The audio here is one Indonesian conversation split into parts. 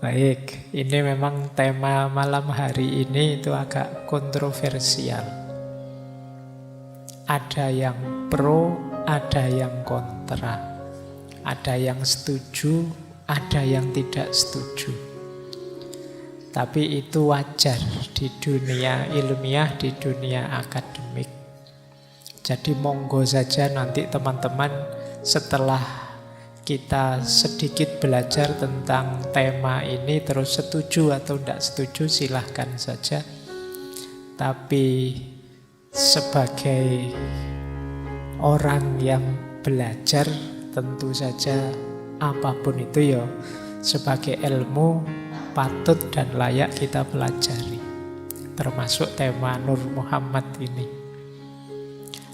Baik, ini memang tema malam hari ini itu agak kontroversial. Ada yang pro, ada yang kontra. Ada yang setuju, ada yang tidak setuju. Tapi itu wajar di dunia ilmiah, di dunia akademik. Jadi monggo saja nanti teman-teman setelah kita sedikit belajar tentang tema ini terus setuju atau tidak setuju silahkan saja. Tapi sebagai orang yang belajar tentu saja apapun itu ya sebagai ilmu patut dan layak kita pelajari. Termasuk tema Nur Muhammad ini.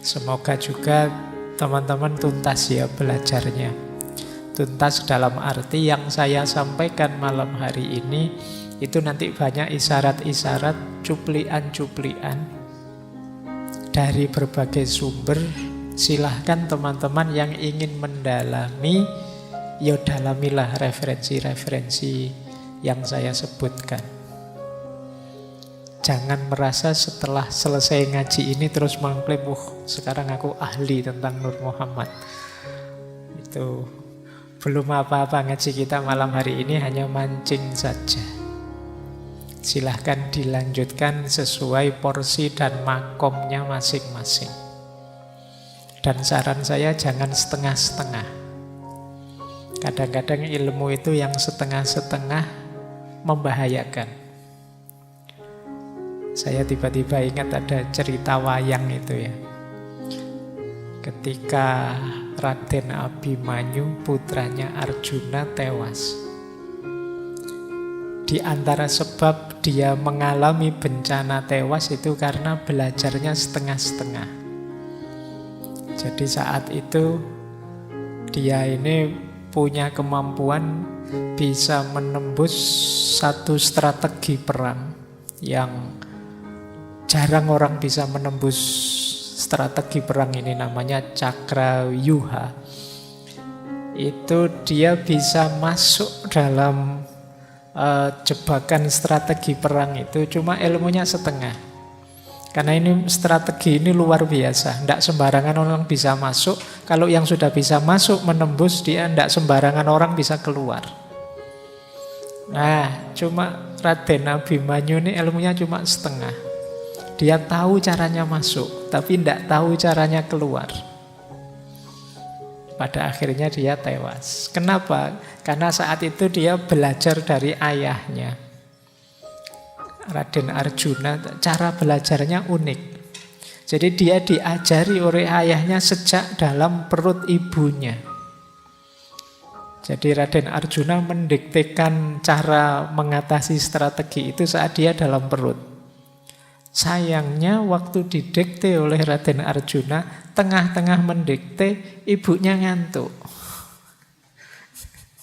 Semoga juga teman-teman tuntas ya belajarnya. Tuntas dalam arti yang saya sampaikan malam hari ini itu nanti banyak isyarat-isyarat, cuplian-cuplian dari berbagai sumber. Silahkan teman-teman yang ingin mendalami, ya dalamilah referensi-referensi yang saya sebutkan. Jangan merasa setelah selesai ngaji ini terus mengklaim, sekarang aku ahli tentang Nur Muhammad. Itu belum apa-apa ngaji kita malam hari ini, hanya mancing saja. Silahkan dilanjutkan sesuai porsi dan makomnya masing-masing. Dan saran saya jangan setengah-setengah. Kadang-kadang ilmu itu yang setengah-setengah membahayakan. Saya tiba-tiba ingat ada cerita wayang itu ya. Ketika Raden Abimanyu putranya Arjuna tewas. Di antara sebab dia mengalami bencana tewas itu karena belajarnya setengah-setengah. Jadi saat itu dia ini punya kemampuan bisa menembus satu strategi perang yang jarang orang bisa menembus. Strategi perang ini namanya Cakravyuha. Itu dia bisa masuk dalam jebakan strategi perang itu, cuma ilmunya setengah. Karena ini strategi ini luar biasa, tidak sembarangan orang bisa masuk. Kalau yang sudah bisa masuk menembus, dia tidak sembarangan orang bisa keluar. Nah, cuma Raden Abimanyu ini ilmunya cuma setengah. Dia tahu caranya masuk, tapi tidak tahu caranya keluar. Pada akhirnya dia tewas. Kenapa? Karena saat itu dia belajar dari ayahnya, Raden Arjuna. Cara belajarnya unik. Jadi dia diajari oleh ayahnya sejak dalam perut ibunya. Jadi Raden Arjuna mendiktekan cara mengatasi strategi itu saat dia dalam perut. Sayangnya waktu didikte oleh Raden Arjuna, tengah-tengah mendikte, ibunya ngantuk.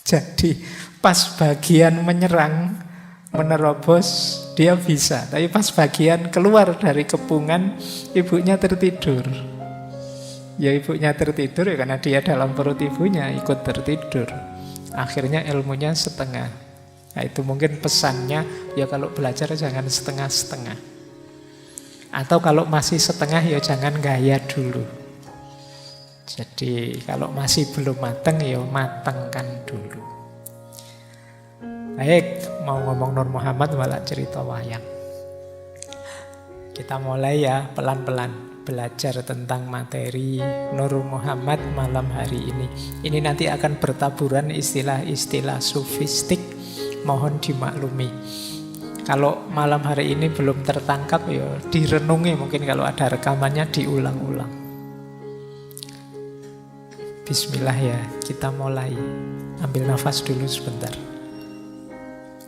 Jadi pas bagian menyerang, menerobos, dia bisa. Tapi pas bagian keluar dari kepungan, ibunya tertidur. Ya ibunya tertidur ya karena dia dalam perut ibunya ikut tertidur. Akhirnya ilmunya setengah. Nah itu mungkin pesannya, ya kalau belajar jangan setengah-setengah. Atau kalau masih setengah ya jangan gaya dulu. Jadi kalau masih belum matang ya matangkan dulu. Baik, mau ngomong Nur Muhammad malah cerita wayang. Kita mulai ya pelan-pelan belajar tentang materi Nur Muhammad malam hari ini. Ini nanti akan bertaburan istilah-istilah sufistik, mohon dimaklumi. Kalau malam hari ini belum tertangkap ya direnungi, mungkin kalau ada rekamannya diulang-ulang. Bismillah ya, kita mulai. Ambil nafas dulu sebentar.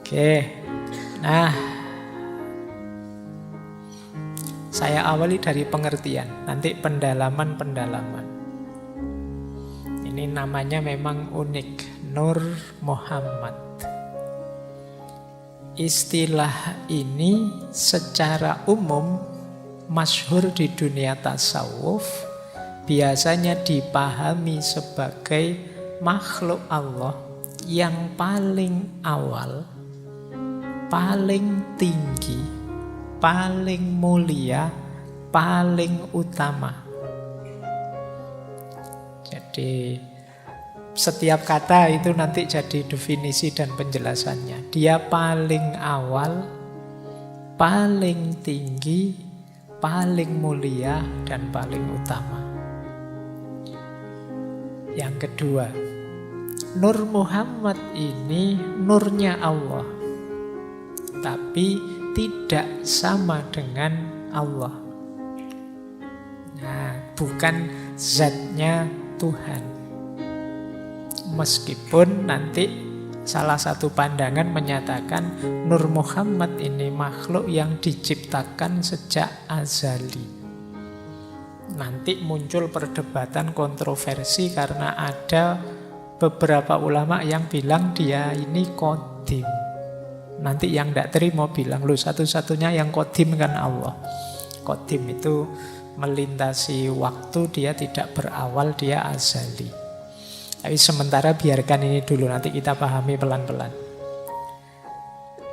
Oke. Nah, saya awali dari pengertian, nanti pendalaman-pendalaman. Ini namanya memang unik, Nur Muhammad. Istilah ini secara umum masyhur di dunia tasawuf, biasanya dipahami sebagai makhluk Allah yang paling awal paling tinggi, paling mulia, paling utama. Jadi setiap kata itu nanti jadi definisi dan penjelasannya. Dia paling awal, paling tinggi, paling mulia, dan paling utama. Yang kedua, Nur Muhammad ini nurnya Allah, tapi tidak sama dengan Allah. Nah, bukan zatnya Tuhan. Meskipun nanti salah satu pandangan menyatakan Nur Muhammad ini makhluk yang diciptakan sejak azali. Nanti muncul perdebatan kontroversi karena ada beberapa ulama yang bilang dia ini qadim. Nanti yang tidak terima bilang, lu satu-satunya yang qadim kan Allah. Qadim itu melintasi waktu, dia tidak berawal, dia azali. Tapi sementara biarkan ini dulu, nanti kita pahami pelan-pelan.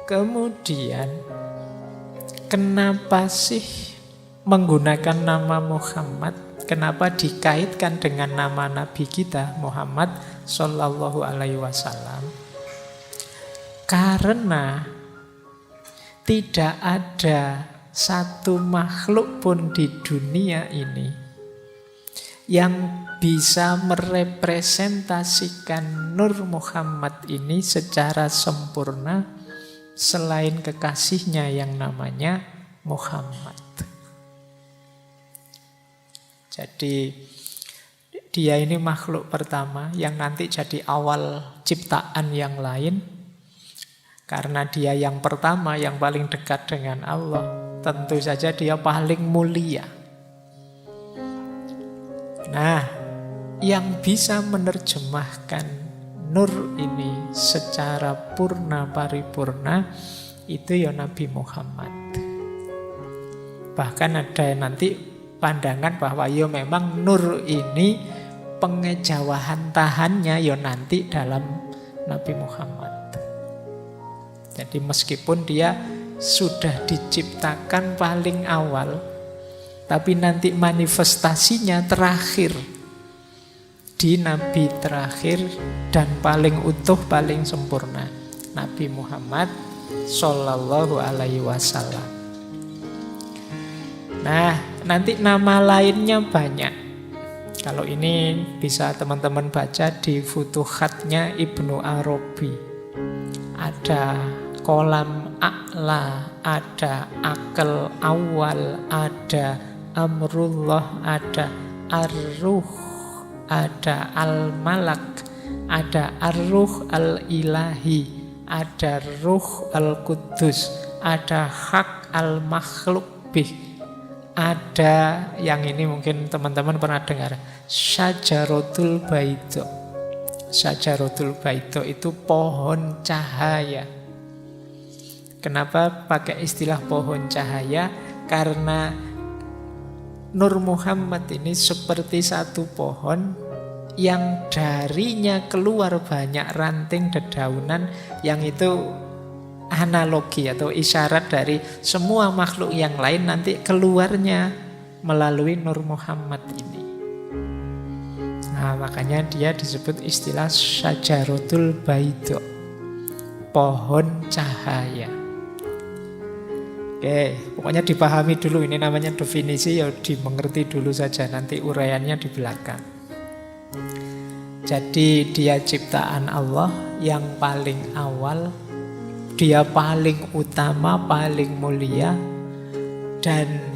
Kemudian, kenapa sih menggunakan nama Muhammad? Kenapa dikaitkan dengan nama Nabi kita, Muhammad Sallallahu Alaihi Wasallam? Karena tidak ada satu makhluk pun di dunia ini yang bisa merepresentasikan Nur Muhammad ini secara sempurna selain kekasihnya yang namanya Muhammad. Jadi dia ini makhluk pertama yang nanti jadi awal ciptaan yang lain. Karena dia yang pertama, yang paling dekat dengan Allah, tentu saja dia paling mulia. Nah, yang bisa menerjemahkan nur ini secara purna paripurna itu ya Nabi Muhammad. Bahkan ada nanti pandangan bahwa ya memang nur ini pengejawahan tahannya ya nanti dalam Nabi Muhammad. Jadi meskipun dia sudah diciptakan paling awal, tapi nanti manifestasinya terakhir di Nabi terakhir dan paling utuh, paling sempurna, Nabi Muhammad Sallallahu Alaihi Wasallam. Nah, nanti nama lainnya banyak. Kalau ini bisa teman-teman baca di Futuhatnya Ibnu Arabi. Ada kolam a'la, ada akal awal, ada amrullah, ada ar-ruh, ada al-malak, ada ar-ruh al-ilahi, ada ruh al-qudus, ada hak al-makhluk bih, ada yang ini mungkin teman-teman pernah dengar, syajaratul baidho. Syajaratul baidho itu pohon cahaya. Kenapa pakai istilah pohon cahaya? Karena Nur Muhammad ini seperti satu pohon yang darinya keluar banyak ranting dedaunan, yang itu analogi atau isyarat dari semua makhluk yang lain nanti keluarnya melalui Nur Muhammad ini. Nah, makanya dia disebut istilah syajaratul baidho, pohon cahaya. Oke, pokoknya dipahami dulu, ini namanya definisi, ya dimengerti dulu saja, nanti uraiannya di belakang. Jadi dia ciptaan Allah yang paling awal, dia paling utama, paling mulia, dan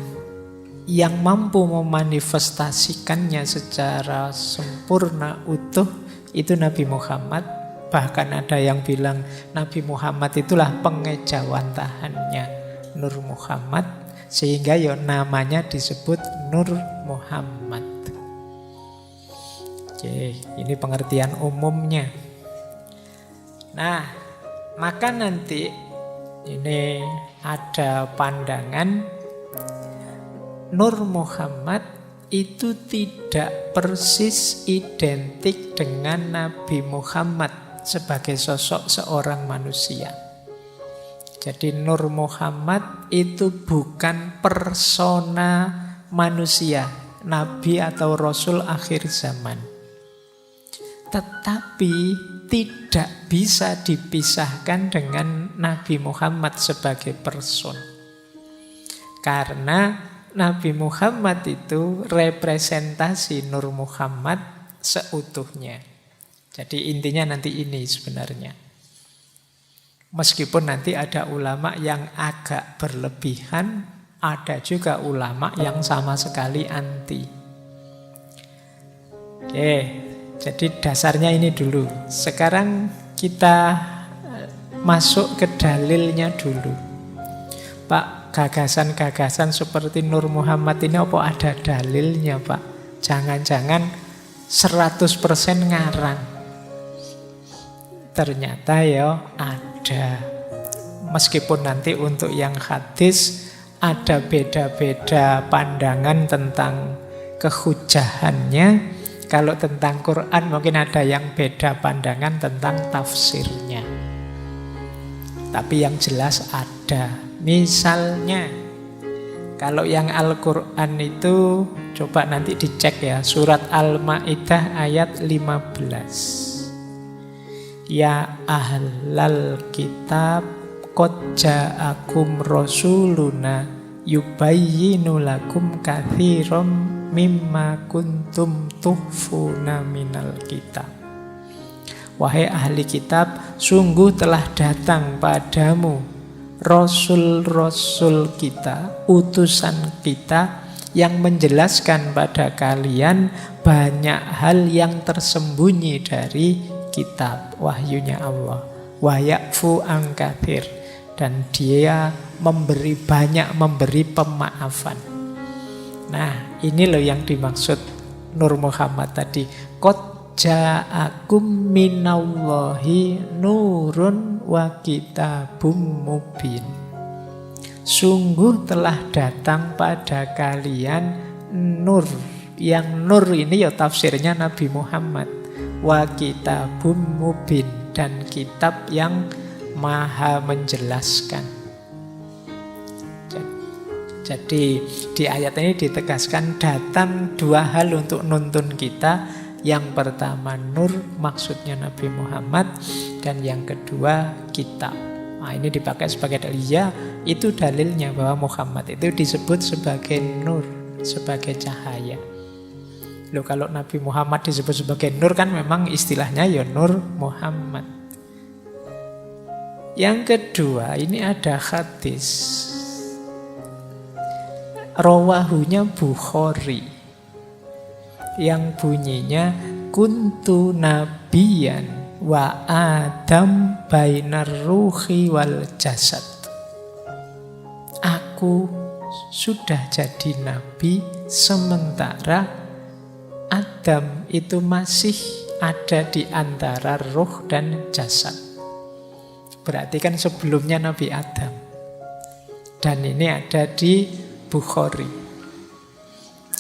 yang mampu memanifestasikannya secara sempurna utuh itu Nabi Muhammad. Bahkan ada yang bilang Nabi Muhammad itulah pengejawantahannya Nur Muhammad, sehingga ya namanya disebut Nur Muhammad. Oke, ini pengertian umumnya. Nah, maka nanti ini ada pandangan Nur Muhammad itu tidak persis identik dengan Nabi Muhammad sebagai sosok seorang manusia. Jadi Nur Muhammad itu bukan persona manusia, nabi atau rasul akhir zaman. Tetapi tidak bisa dipisahkan dengan Nabi Muhammad sebagai person. Karena Nabi Muhammad itu representasi Nur Muhammad seutuhnya. Jadi intinya nanti ini sebenarnya. Meskipun nanti ada ulama yang agak berlebihan, ada juga ulama yang sama sekali anti. Oke, jadi dasarnya ini dulu. Sekarang kita masuk ke dalilnya dulu. Pak, gagasan-gagasan seperti Nur Muhammad ini apa ada dalilnya, Pak? Jangan-jangan 100% ngarang. Ternyata ya ada. Meskipun nanti untuk yang hadis ada beda-beda pandangan tentang kehujahannya. Kalau tentang Quran mungkin ada yang beda pandangan tentang tafsirnya. Tapi yang jelas ada. Misalnya, kalau yang Al-Quran itu coba nanti dicek ya, surat Al-Ma'idah ayat 15. Ya ahlal kitab qad ja'akum rasuluna yubayyinu lakum katsiran mimma kuntum tukhfuna minal kitab. Wahai ahli kitab, sungguh telah datang padamu rasul-rasul kita, utusan kita yang menjelaskan pada kalian banyak hal yang tersembunyi dari kitab wahyunya Allah. Wa ya'fu an katsir, dan dia memberi pemaafan. Nah, ini loh yang dimaksud Nur Muhammad tadi. Qad ja'akum minallahi nurun wa kitabum mubin. Sungguh telah datang pada kalian nur. Yang nur ini ya tafsirnya Nabi Muhammad. Wa kitabum mubin, dan kitab yang maha menjelaskan. Jadi di ayat ini ditegaskan datang dua hal untuk nuntun kita. Yang pertama nur, maksudnya Nabi Muhammad, dan yang kedua kitab. Nah, ini dipakai sebagai dalil. Ya, itu dalilnya bahwa Muhammad itu disebut sebagai nur, sebagai cahaya. Loh, kalau Nabi Muhammad disebut sebagai nur kan memang istilahnya ya Nur Muhammad. Yang kedua, ini ada hadis. Rawahunya Bukhari. Yang bunyinya kuntu nabiyan wa adam bainar ruhi wal jasad. Aku sudah jadi nabi sementara Adam itu masih ada di antara ruh dan jasad. Berarti kan sebelumnya Nabi Adam. Dan ini ada di Bukhari.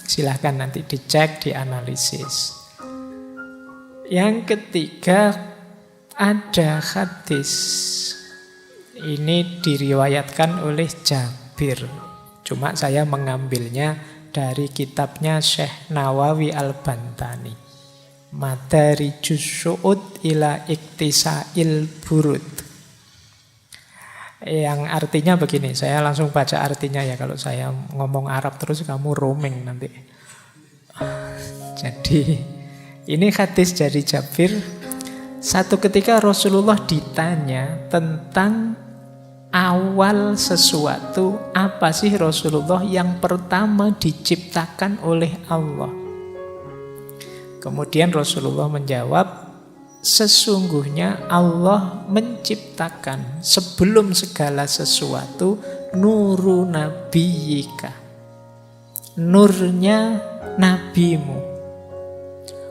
Silahkan nanti dicek, dianalisis. Yang ketiga ada hadis. Ini diriwayatkan oleh Jabir. Cuma saya mengambilnya dari kitabnya Syekh Nawawi Al-Bantani, Madarijus Su'ud ila Iktisa'il Burud. Yang artinya begini, saya langsung baca artinya ya. Kalau saya ngomong Arab terus kamu roaming nanti. Jadi ini hadis dari Jabir. Satu ketika Rasulullah ditanya tentang awal sesuatu, apa sih Rasulullah yang pertama diciptakan oleh Allah? Kemudian Rasulullah menjawab, sesungguhnya Allah menciptakan sebelum segala sesuatu nuru nabiyika, nurnya nabimu.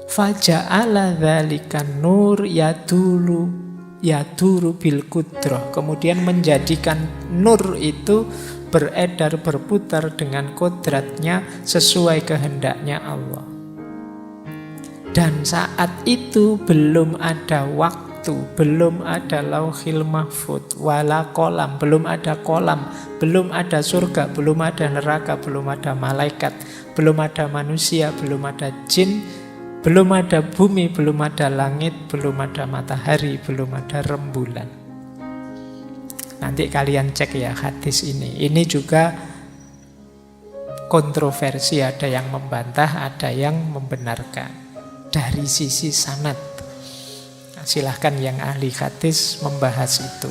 Faja'ala dzalikan nur yaduru bil kudrah. Kemudian menjadikan nur itu beredar, berputar dengan kodratnya sesuai kehendaknya Allah. Dan saat itu belum ada waktu itu, belum ada lauhil mahfud, wala kolam, belum ada kolam, belum ada surga, belum ada neraka, belum ada malaikat, belum ada manusia, belum ada jin, belum ada bumi, belum ada langit, belum ada matahari, belum ada rembulan. Nanti kalian cek ya hadis ini. Ini juga kontroversi, ada yang membantah, ada yang membenarkan. Dari sisi sanad, silahkan yang ahli hadis membahas itu.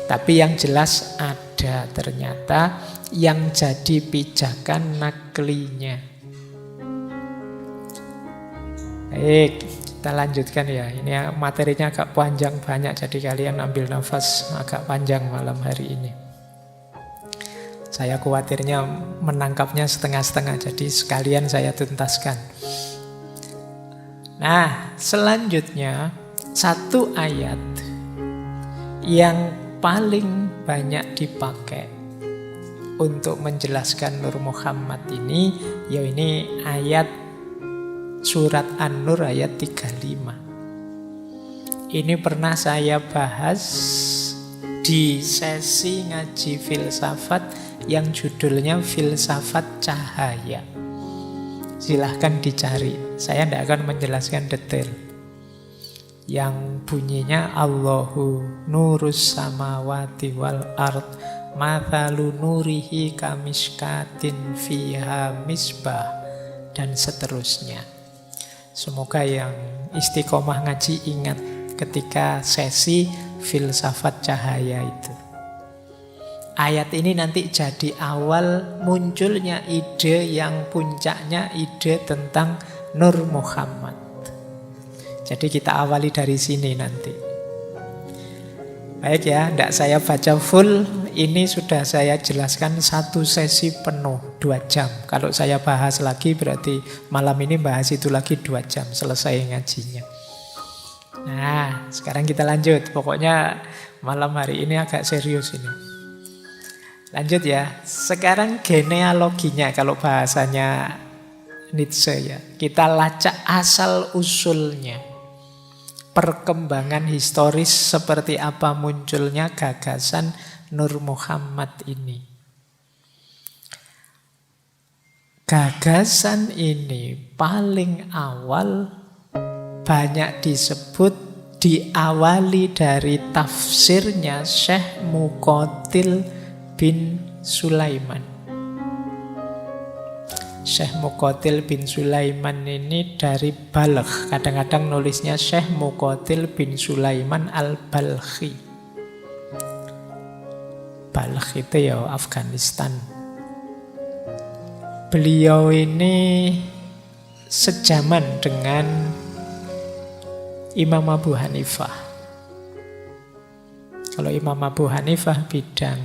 Tapi yang jelas ada ternyata yang jadi pijakan naklinya. Baik, kita lanjutkan ya. Ini materinya agak panjang banyak, jadi kalian ambil nafas agak panjang malam hari ini. Saya khawatirnya menangkapnya setengah-setengah, jadi sekalian saya tuntaskan. Nah, selanjutnya satu ayat yang paling banyak dipakai untuk menjelaskan Nur Muhammad ini, ya ini ayat surat An-Nur ayat 35. Ini pernah saya bahas di sesi ngaji filsafat yang judulnya Filsafat Cahaya. Silahkan dicari, saya tidak akan menjelaskan detail. Yang bunyinya Allahu nurus samawati wal ard mathalu nurihi kamishkatin fiha misbah, dan seterusnya. Semoga yang istiqomah ngaji ingat ketika sesi filsafat cahaya itu. Ayat ini nanti jadi awal munculnya ide yang puncaknya ide tentang Nur Muhammad. Jadi kita awali dari sini nanti. Baik ya, tidak saya baca full. Ini sudah saya jelaskan satu sesi penuh 2 jam. Kalau saya bahas lagi berarti malam ini bahas itu lagi 2 jam selesai ngajinya. Nah, sekarang kita lanjut. Pokoknya malam hari ini agak serius ini. Lanjut ya. Sekarang genealoginya kalau bahasanya Nietzsche ya. Kita lacak asal usulnya. Perkembangan historis seperti apa munculnya gagasan Nur Muhammad ini. Gagasan ini paling awal banyak disebut diawali dari tafsirnya Syekh Muqatil bin Sulaiman. Syekh Muqatil bin Sulaiman ini dari Balkh. Kadang-kadang nulisnya Syekh Muqatil bin Sulaiman al-Balkhi. Balkh itu ya Afghanistan. Beliau ini sejaman dengan Imam Abu Hanifah. Kalau Imam Abu Hanifah bidang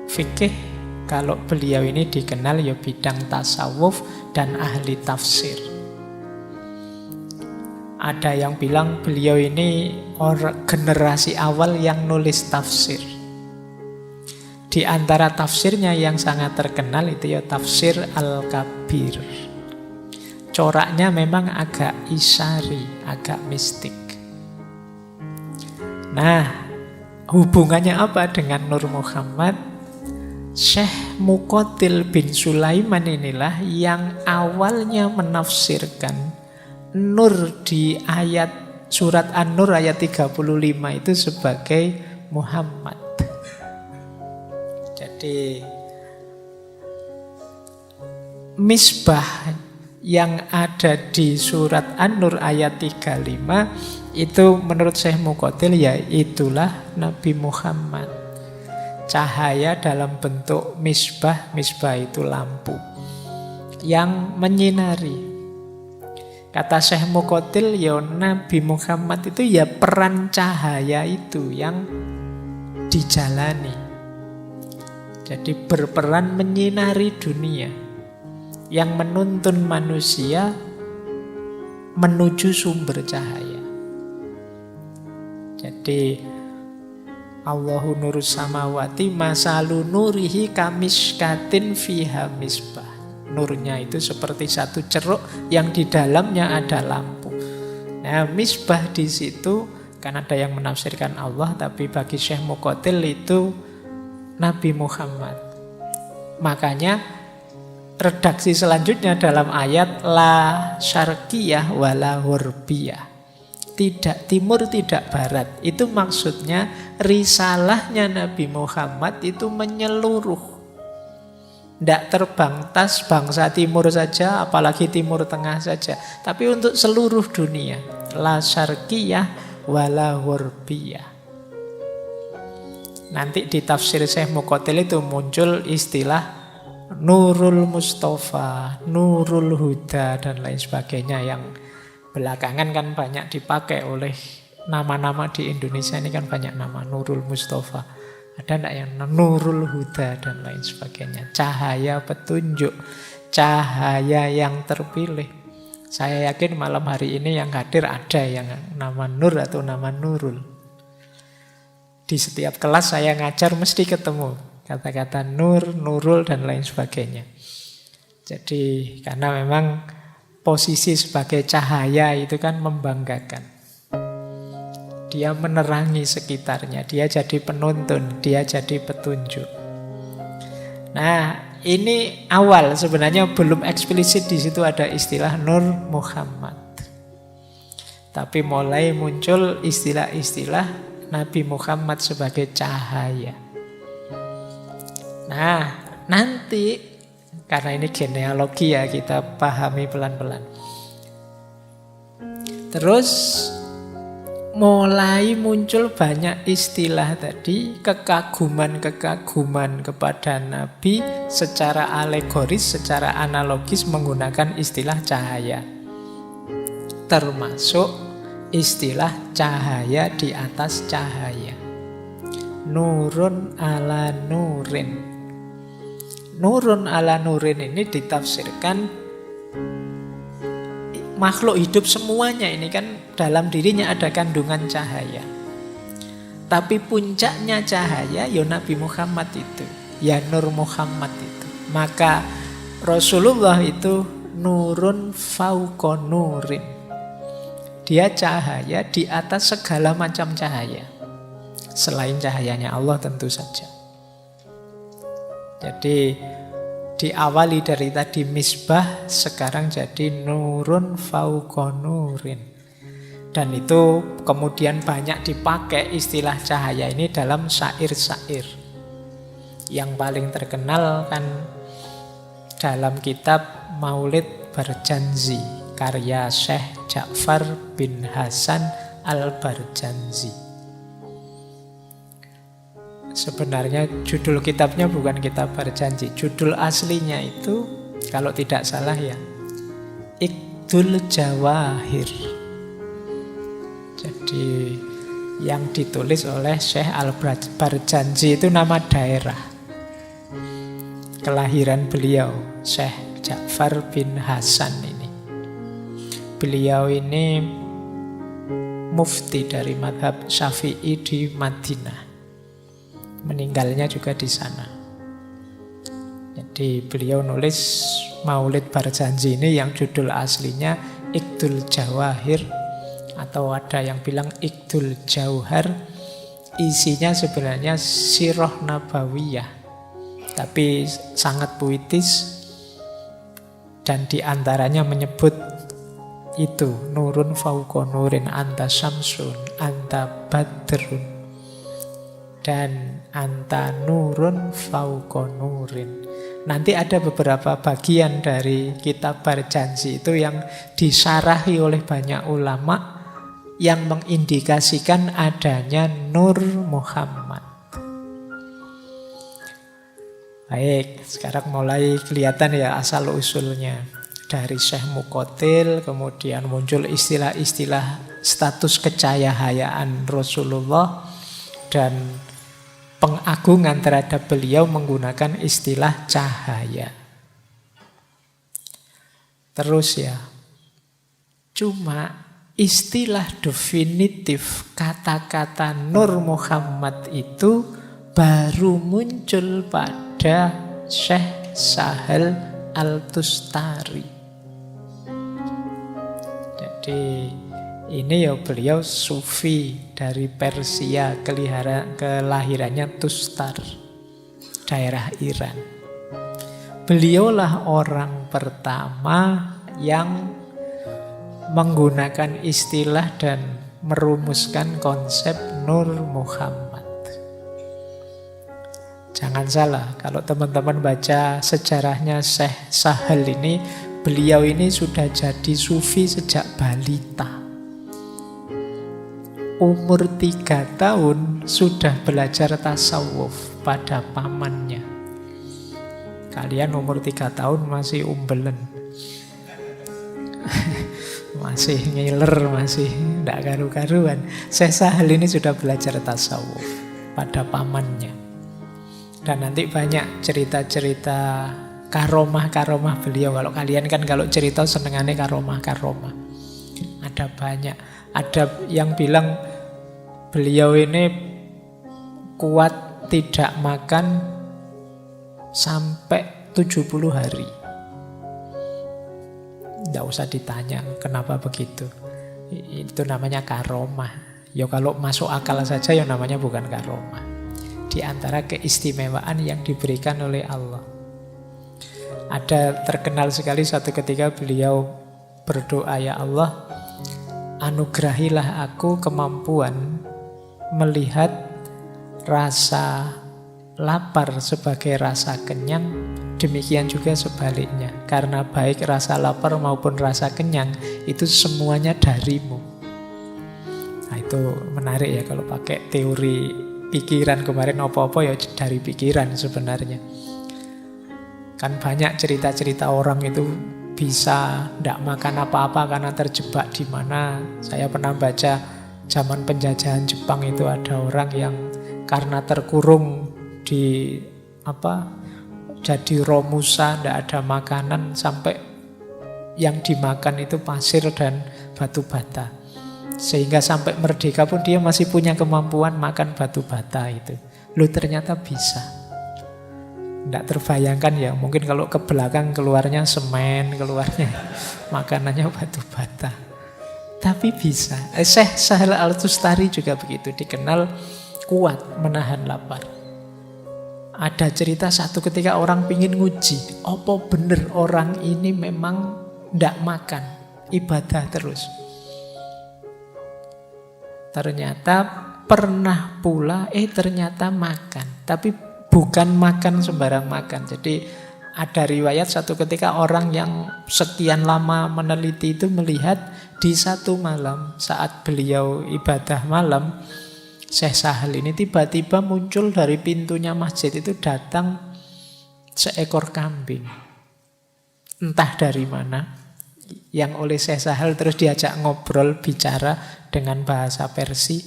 fikih, kalau beliau ini dikenal ya bidang tasawuf dan ahli tafsir. Ada yang bilang beliau ini generasi awal yang nulis tafsir. Di antara tafsirnya yang sangat terkenal itu ya tafsir Al-Kabir. Coraknya memang agak isyari, agak mistik. Nah, hubungannya apa dengan Nur Muhammad? Syekh Muqatil bin Sulaiman inilah yang awalnya menafsirkan Nur di ayat surat An-Nur ayat 35 itu sebagai Muhammad. Jadi misbah yang ada di surat An-Nur ayat 35 itu menurut Syekh Muqatil ya itulah Nabi Muhammad. Cahaya dalam bentuk misbah, misbah itu lampu yang menyinari. Kata Syekh Muqatil ya Nabi Muhammad itu ya peran cahaya itu yang dijalani. Jadi berperan menyinari dunia yang menuntun manusia menuju sumber cahaya. Jadi Allahu nurus samawati masalu nurihi kamishkatin fiha misbah. Nurnya itu seperti satu ceruk yang di dalamnya ada lampu. Nah, misbah di situ Kan ada yang menafsirkan Allah, tapi bagi Syekh Muqatil itu Nabi Muhammad. Makanya redaksi selanjutnya dalam ayat la syarqiyah wala hurbiyah. Tidak timur, tidak barat. Itu maksudnya risalahnya Nabi Muhammad itu menyeluruh. Tidak terbangtas bangsa timur saja, apalagi timur tengah saja. Tapi untuk seluruh dunia. La syarqiyah wala hurbiyah. Nanti di tafsir Syekh Muqatil itu muncul istilah Nurul Mustafa, Nurul Huda, dan lain sebagainya yang belakangan kan banyak dipakai oleh nama-nama di Indonesia ini kan banyak nama Nurul Mustafa. Ada enggak yang Nurul Huda dan lain sebagainya. Cahaya petunjuk, cahaya yang terpilih. Saya yakin malam hari ini yang hadir ada yang nama Nur atau nama Nurul. Di setiap kelas saya ngajar mesti ketemu kata-kata Nur, Nurul dan lain sebagainya. Jadi karena memang posisi sebagai cahaya itu kan membanggakan. Dia menerangi sekitarnya, dia jadi penuntun, dia jadi petunjuk. Nah, ini awal sebenarnya belum eksplisit di situ ada istilah Nur Muhammad. Tapi mulai muncul istilah-istilah Nabi Muhammad sebagai cahaya. Nah, nanti karena ini genealogi ya, kita pahami pelan-pelan. Terus mulai muncul banyak istilah tadi, kekaguman-kekaguman kepada Nabi secara alegoris, secara analogis menggunakan istilah cahaya. Termasuk istilah cahaya di atas cahaya. Nurun ala nurin. Nurun ala nurin ini ditafsirkan makhluk hidup semuanya ini kan dalam dirinya ada kandungan cahaya. Tapi puncaknya cahaya ya Nabi Muhammad itu, ya Nur Muhammad itu. Maka Rasulullah itu nurun fauqa nurin. Dia cahaya di atas segala macam cahaya. Selain cahayanya Allah tentu saja. Jadi diawali dari tadi misbah, sekarang jadi nurun fauqa nurin. Dan itu kemudian banyak dipakai istilah cahaya ini dalam syair-syair. Yang paling terkenal kan dalam kitab Maulid Barjanzi, karya Syekh Ja'far bin Hasan Al-Barjanzi. Sebenarnya judul kitabnya bukan kitab Barjanji. Judul aslinya itu kalau tidak salah ya Iqdul Jawahir. Jadi yang ditulis oleh Syekh Al-Barjanji itu nama daerah kelahiran beliau, Syekh Ja'far bin Hasan ini. Beliau ini mufti dari mazhab Syafi'i di Madinah. Meninggalnya juga di sana. Jadi beliau nulis Maulid Barjanji ini yang judul aslinya Iqdul Jawahir, atau ada yang bilang Iqdul Jauhar. Isinya sebenarnya sirah nabawiyah, tapi sangat puitis. Dan diantaranya menyebut itu nurun fauqa nurin, anta syamsun, anta badrun, dan anta nurun fauqa nurin. Nanti ada beberapa bagian dari kitab Barjanji itu yang disarahi oleh banyak ulama yang mengindikasikan adanya Nur Muhammad. Baik, sekarang mulai kelihatan ya asal-usulnya. Dari Syekh Muqatil kemudian muncul istilah-istilah status kecahayaan Rasulullah dan pengagungan terhadap beliau menggunakan istilah cahaya. Terus ya, cuma istilah definitif kata-kata Nur Muhammad itu baru muncul pada Syekh Sahal Al-Tustari. Jadi Ini ya beliau sufi dari Persia, kelahirannya Tustar, daerah Iran. Beliaulah orang pertama yang menggunakan istilah dan merumuskan konsep Nur Muhammad. Jangan salah, kalau teman-teman baca sejarahnya Syekh Sahal ini, beliau ini sudah jadi sufi sejak balita. Umur 3 tahun sudah belajar tasawuf pada pamannya. Kalian umur 3 tahun masih umbelen. Masih ngiler, masih tidak karu-karuan. Syekh Sahal ini sudah belajar tasawuf pada pamannya. Dan nanti banyak cerita-cerita karomah-karomah beliau. Kalau kalian kan kalau cerita senengannya karomah-karomah. Ada banyak. Ada yang bilang beliau ini kuat tidak makan sampai 70 hari. Tidak usah ditanya kenapa begitu. Itu namanya karomah. Ya kalau masuk akal saja ya namanya bukan karomah. Di antara keistimewaan yang diberikan oleh Allah. Ada terkenal sekali satu ketika beliau berdoa, ya Allah, anugerahilah aku kemampuan melihat rasa lapar sebagai rasa kenyang, demikian juga sebaliknya. Karena baik rasa lapar maupun rasa kenyang itu semuanya darimu. Nah itu menarik ya kalau pakai teori pikiran kemarin, apa-apa ya dari pikiran sebenarnya. Kan banyak cerita-cerita orang itu bisa tidak makan apa-apa karena terjebak di mana. Saya pernah baca zaman penjajahan Jepang itu ada orang yang karena terkurung di jadi romusa, tidak ada makanan, sampai yang dimakan itu pasir dan batu bata. Sehingga sampai merdeka pun dia masih punya kemampuan makan batu bata itu. Loh ternyata bisa. Tidak terbayangkan ya, mungkin kalau ke belakang keluarnya semen, keluarnya makanannya batu bata. Tapi bisa. Syekh Sahal Al-Tustari juga begitu, dikenal kuat menahan lapar. Ada cerita satu ketika orang pingin nguji, apa bener orang ini memang tidak makan, ibadah terus. Ternyata pernah pula, ternyata makan, tapi bukan makan sembarang makan. Jadi ada riwayat satu ketika orang yang sekian lama meneliti itu melihat di satu malam saat beliau ibadah malam, Syekh Sahal ini tiba-tiba muncul dari pintunya masjid itu datang seekor kambing. Entah dari mana. Yang oleh Syekh Sahal terus diajak ngobrol, bicara dengan bahasa Persia.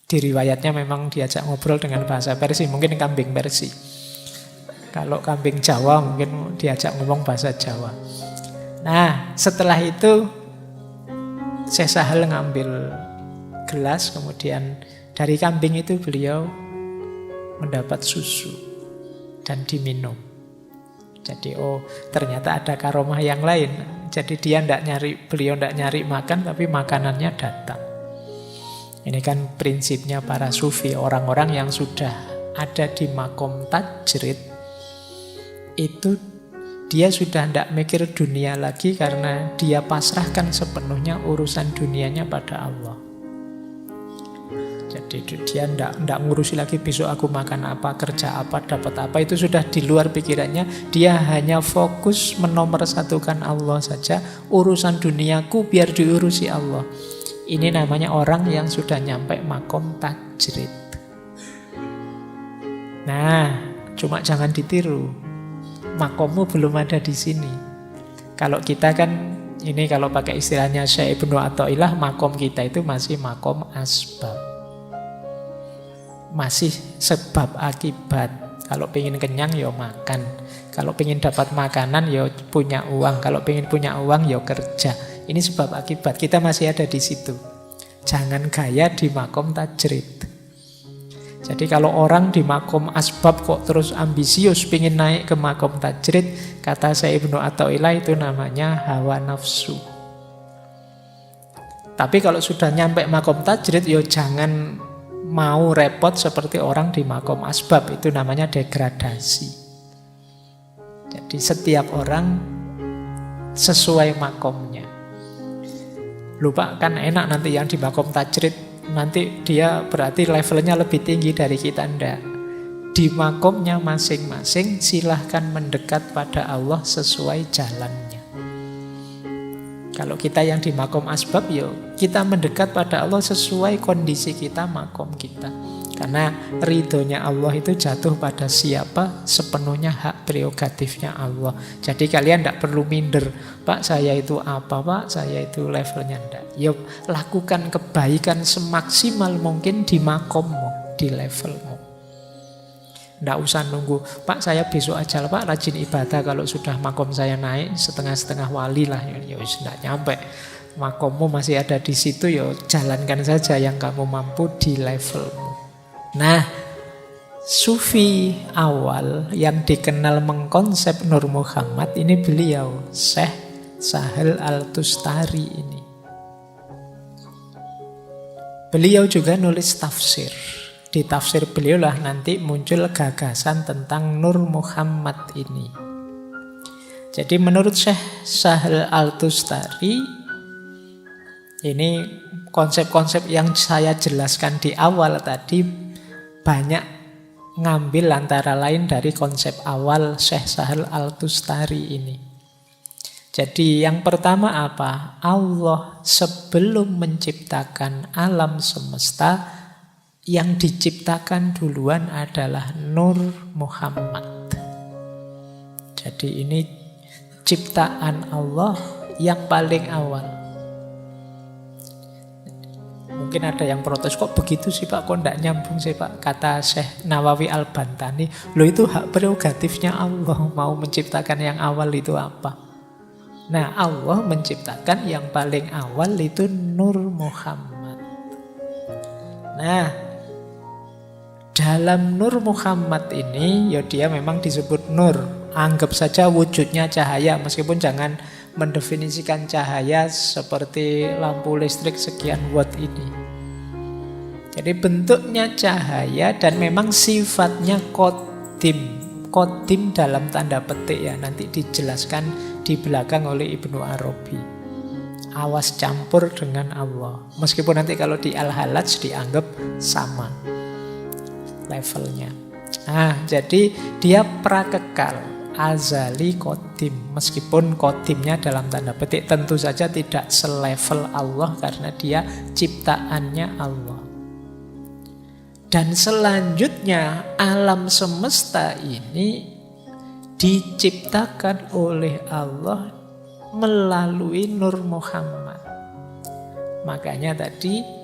Di riwayatnya memang diajak ngobrol dengan bahasa Persia, mungkin kambing Persia. Kalau kambing Jawa mungkin diajak ngomong bahasa Jawa. Nah, setelah itu Syekh Sahal ngambil gelas, kemudian dari kambing itu beliau mendapat susu dan diminum. Jadi ternyata ada karomah yang lain. Jadi beliau tidak nyari makan, tapi makanannya datang. Ini kan prinsipnya para sufi, orang-orang yang sudah ada di makom tajrid, itu dia sudah tidak mikir dunia lagi karena dia pasrahkan sepenuhnya urusan dunianya pada Allah. Jadi dia tidak ngurusi lagi besok aku makan apa, kerja apa, dapat apa, itu sudah di luar pikirannya. Dia hanya fokus menomorsatukan Allah saja, urusan duniaku biar diurusi Allah. Ini namanya orang yang sudah nyampe makom tajrid. Nah, cuma jangan ditiru. Makommu belum ada di sini. Kalau kita kan, ini kalau pakai istilahnya Syekh Ibnu Athaillah, makom kita itu masih makom asbab. Masih sebab akibat. Kalau pengen kenyang ya makan. Kalau pengen dapat makanan ya punya uang. Kalau pengen punya uang ya kerja. Ini sebab akibat, kita masih ada di situ. Jangan gaya di makom tajrid. Jadi kalau orang di makom asbab kok terus ambisius pengen naik ke makom tajrid, kata saya Ibnu Athaillah itu namanya hawa nafsu. Tapi kalau sudah nyampe makom tajrid, ya jangan mau repot seperti orang di makom asbab. Itu namanya degradasi. Jadi setiap orang sesuai makomnya. Lupa kan enak nanti yang di makom tajrid, nanti dia berarti levelnya lebih tinggi dari kita. Enggak. Di makomnya masing-masing silahkan mendekat pada Allah sesuai jalannya. Kalau kita yang di makom asbab, yo kita mendekat pada Allah sesuai kondisi kita, makom kita. Karena ridhonya Allah itu jatuh pada siapa, sepenuhnya hak prerogatifnya Allah. Jadi kalian tidak perlu minder, Pak saya itu apa, Pak saya itu levelnya enggak. Yo lakukan kebaikan semaksimal mungkin di makommu, di levelmu. Tidak usah nunggu, Pak saya besok aja lah Pak, rajin ibadah, kalau sudah makom saya naik setengah-setengah wali lah, ya sudah nyampe. Makommu masih ada di situ, ya jalankan saja yang kamu mampu di levelmu. Nah, Sufi awal yang dikenal mengkonsep Nur Muhammad ini beliau, Syekh Sahal Al-Tustari ini. Beliau juga nulis tafsir. Di tafsir beliau lah nanti muncul gagasan tentang Nur Muhammad ini. Jadi menurut Syekh Sahal Al-Tustari, ini konsep-konsep yang saya jelaskan di awal tadi banyak ngambil antara lain dari konsep awal Syekh Sahal Al-Tustari ini. Jadi yang pertama apa? Allah sebelum menciptakan alam semesta, yang diciptakan duluan adalah Nur Muhammad. Jadi ini ciptaan Allah yang paling awal. Mungkin ada yang protes, kok begitu sih Pak, kok tidak nyambung sih Pak. Kata Syekh Nawawi Al-Bantani, loh itu hak prerogatifnya Allah, mau menciptakan yang awal itu apa. Nah Allah menciptakan yang paling awal itu Nur Muhammad. Nah dalam Nur Muhammad ini, ya dia memang disebut Nur. Anggap saja wujudnya cahaya, meskipun jangan mendefinisikan cahaya seperti lampu listrik sekian watt ini. Jadi bentuknya cahaya dan memang sifatnya qadim. Qadim dalam tanda petik ya, nanti dijelaskan di belakang oleh Ibnu Arabi. Awas campur dengan Allah. Meskipun nanti kalau di Al-Halaj dianggap sama levelnya. Nah, jadi dia prakekal, azali qadim. Meskipun qadimnya dalam tanda petik tentu saja tidak selevel Allah karena dia ciptaannya Allah. Dan selanjutnya alam semesta ini diciptakan oleh Allah melalui Nur Muhammad. Makanya tadi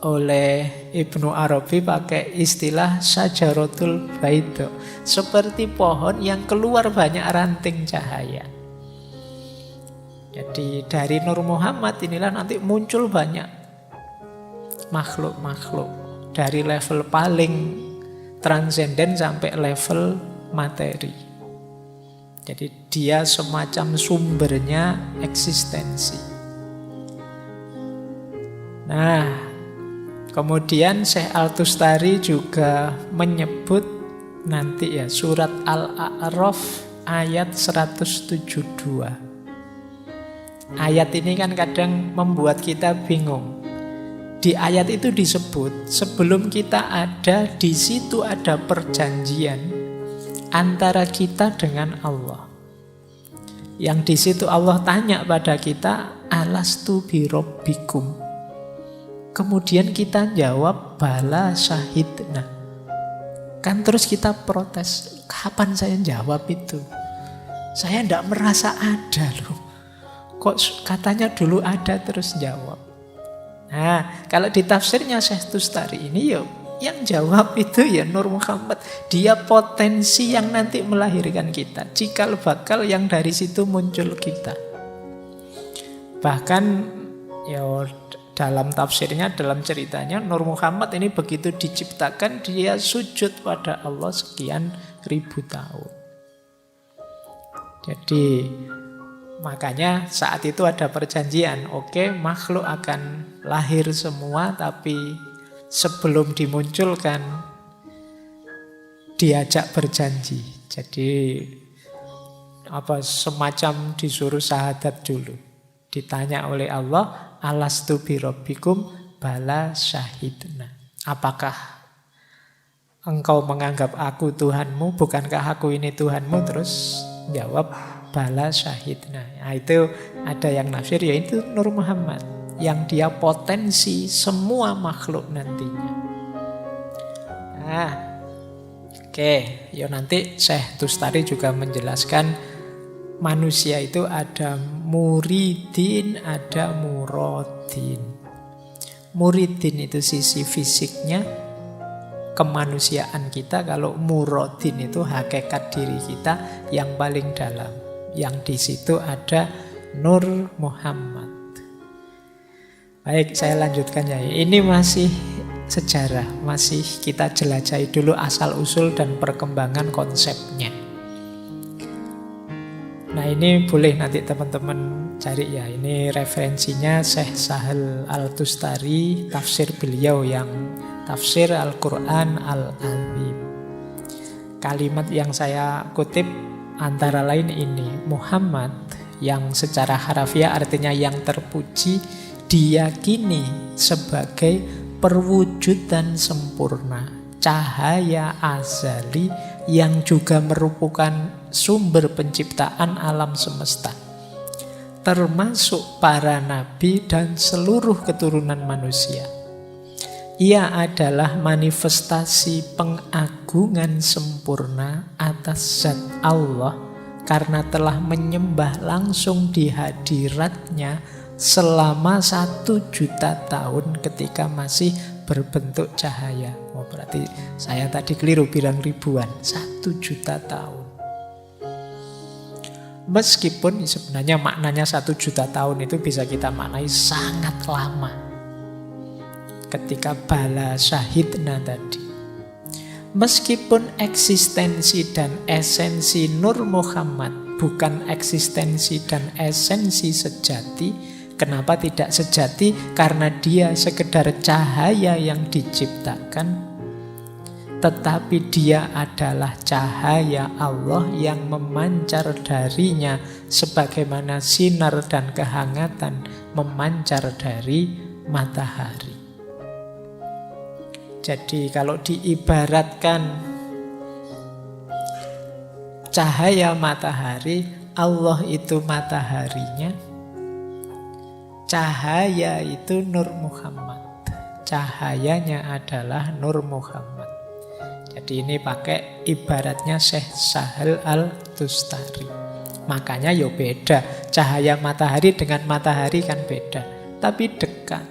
oleh Ibnu Arabi pakai istilah syajaratul baida, seperti pohon yang keluar banyak ranting cahaya. Jadi dari Nur Muhammad inilah nanti muncul banyak makhluk-makhluk dari level paling transenden sampai level materi. Jadi dia semacam sumbernya eksistensi. Nah, kemudian Syekh Al-Tustari juga menyebut nanti ya surat Al-A'raf ayat 172. Ayat ini kan kadang membuat kita bingung. Di ayat itu disebut sebelum kita ada, di situ ada perjanjian antara kita dengan Allah. Yang di situ Allah tanya pada kita, alastu bi rabbikum. Kemudian kita jawab bala syahidna. Kan terus kita protes, kapan saya jawab itu? Saya tidak merasa ada loh. Kok katanya dulu ada terus jawab. Nah, kalau di tafsirnya Syekh Tustari ini yang jawab itu ya Nur Muhammad. Dia potensi yang nanti melahirkan kita. Cikal bakal yang dari situ muncul kita. Bahkan ya dalam tafsirnya, dalam ceritanya Nur Muhammad ini begitu diciptakan dia sujud pada Allah sekian ribu tahun. Jadi Makanya saat itu ada perjanjian, oke, makhluk akan lahir semua, tapi sebelum dimunculkan diajak berjanji. Jadi semacam disuruh syahadat dulu. Ditanya oleh Allah, alastu birabbikum, bala syahidna. Apakah engkau menganggap aku Tuhanmu? Bukankah aku ini Tuhanmu? Terus jawab, bala syahidna. Nah, itu ada yang nafsir, yaitu Nur Muhammad, yang dia potensi semua makhluk nantinya. Nah, oke, ya nanti Syekh Tustari juga menjelaskan manusia itu ada muridin, ada murodin. Muridin itu sisi fisiknya, kemanusiaan kita. Kalau murodin itu hakikat diri kita yang paling dalam, yang di situ ada Nur Muhammad. Baik, saya lanjutkan ya. Ini masih sejarah, masih kita jelajahi dulu asal-usul dan perkembangan konsepnya. Nah, ini boleh nanti teman-teman cari ya. Ini referensinya Syekh Sahal Al-Tustari, tafsir beliau yang tafsir Al-Quran Al-Azim. Kalimat yang saya kutip antara lain ini, Muhammad yang secara harafiah artinya yang terpuji, diyakini sebagai perwujudan sempurna, cahaya azali yang juga merupakan sumber penciptaan alam semesta, termasuk para nabi dan seluruh keturunan manusia. Ia adalah manifestasi pengagungan sempurna atas zat Allah karena telah menyembah langsung di hadiratnya selama 1 juta tahun ketika masih berbentuk cahaya. Oh, berarti saya tadi keliru bilang ribuan, 1 juta tahun. Meskipun sebenarnya maknanya 1 juta tahun itu bisa kita maknai sangat lama. Ketika bala syahidna tadi, meskipun eksistensi dan esensi Nur Muhammad bukan eksistensi dan esensi sejati. Kenapa tidak sejati? Karena dia sekedar cahaya yang diciptakan, tetapi dia adalah cahaya Allah yang memancar darinya sebagaimana sinar dan kehangatan memancar dari matahari. Jadi kalau diibaratkan cahaya matahari, Allah itu mataharinya, cahaya itu Nur Muhammad. Cahayanya adalah Nur Muhammad. Jadi ini pakai ibaratnya Syekh Sahal Al-Tustari. Makanya ya beda. Cahaya matahari dengan matahari kan beda. Tapi dekat,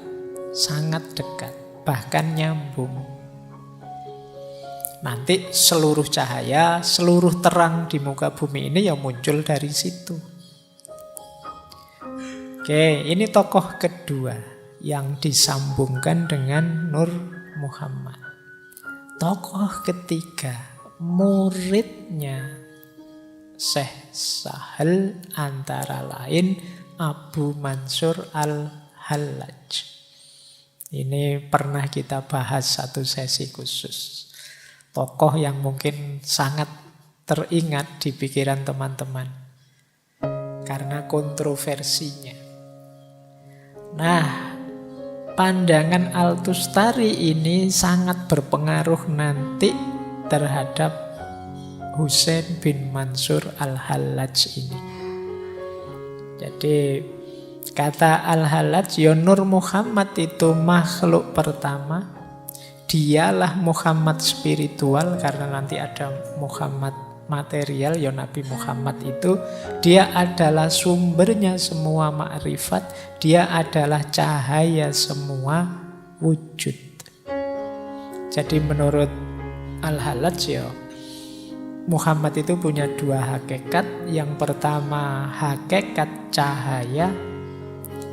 sangat dekat. Bahkan nyambung. Nanti seluruh cahaya, seluruh terang di muka bumi ini ya muncul dari situ. Oke, ini tokoh kedua yang disambungkan dengan Nur Muhammad. Tokoh ketiga, muridnya Syekh Sahal antara lain Abu Mansur Al-Hallaj. Ini pernah kita bahas satu sesi khusus. Tokoh yang mungkin sangat teringat di pikiran teman-teman karena kontroversinya. Nah, pandangan Al-Tustari ini sangat berpengaruh nanti terhadap Husain bin Mansur Al-Hallaj ini. Jadi kata Al-Hallaj, ya Nur Muhammad itu makhluk pertama. Dialah Muhammad spiritual, karena nanti ada Muhammad material, ya Nabi Muhammad itu. Dia adalah sumbernya semua makrifat. Dia adalah cahaya semua wujud. Jadi menurut Al-Hallaj ya, Muhammad itu punya dua hakikat. Yang pertama hakikat cahaya,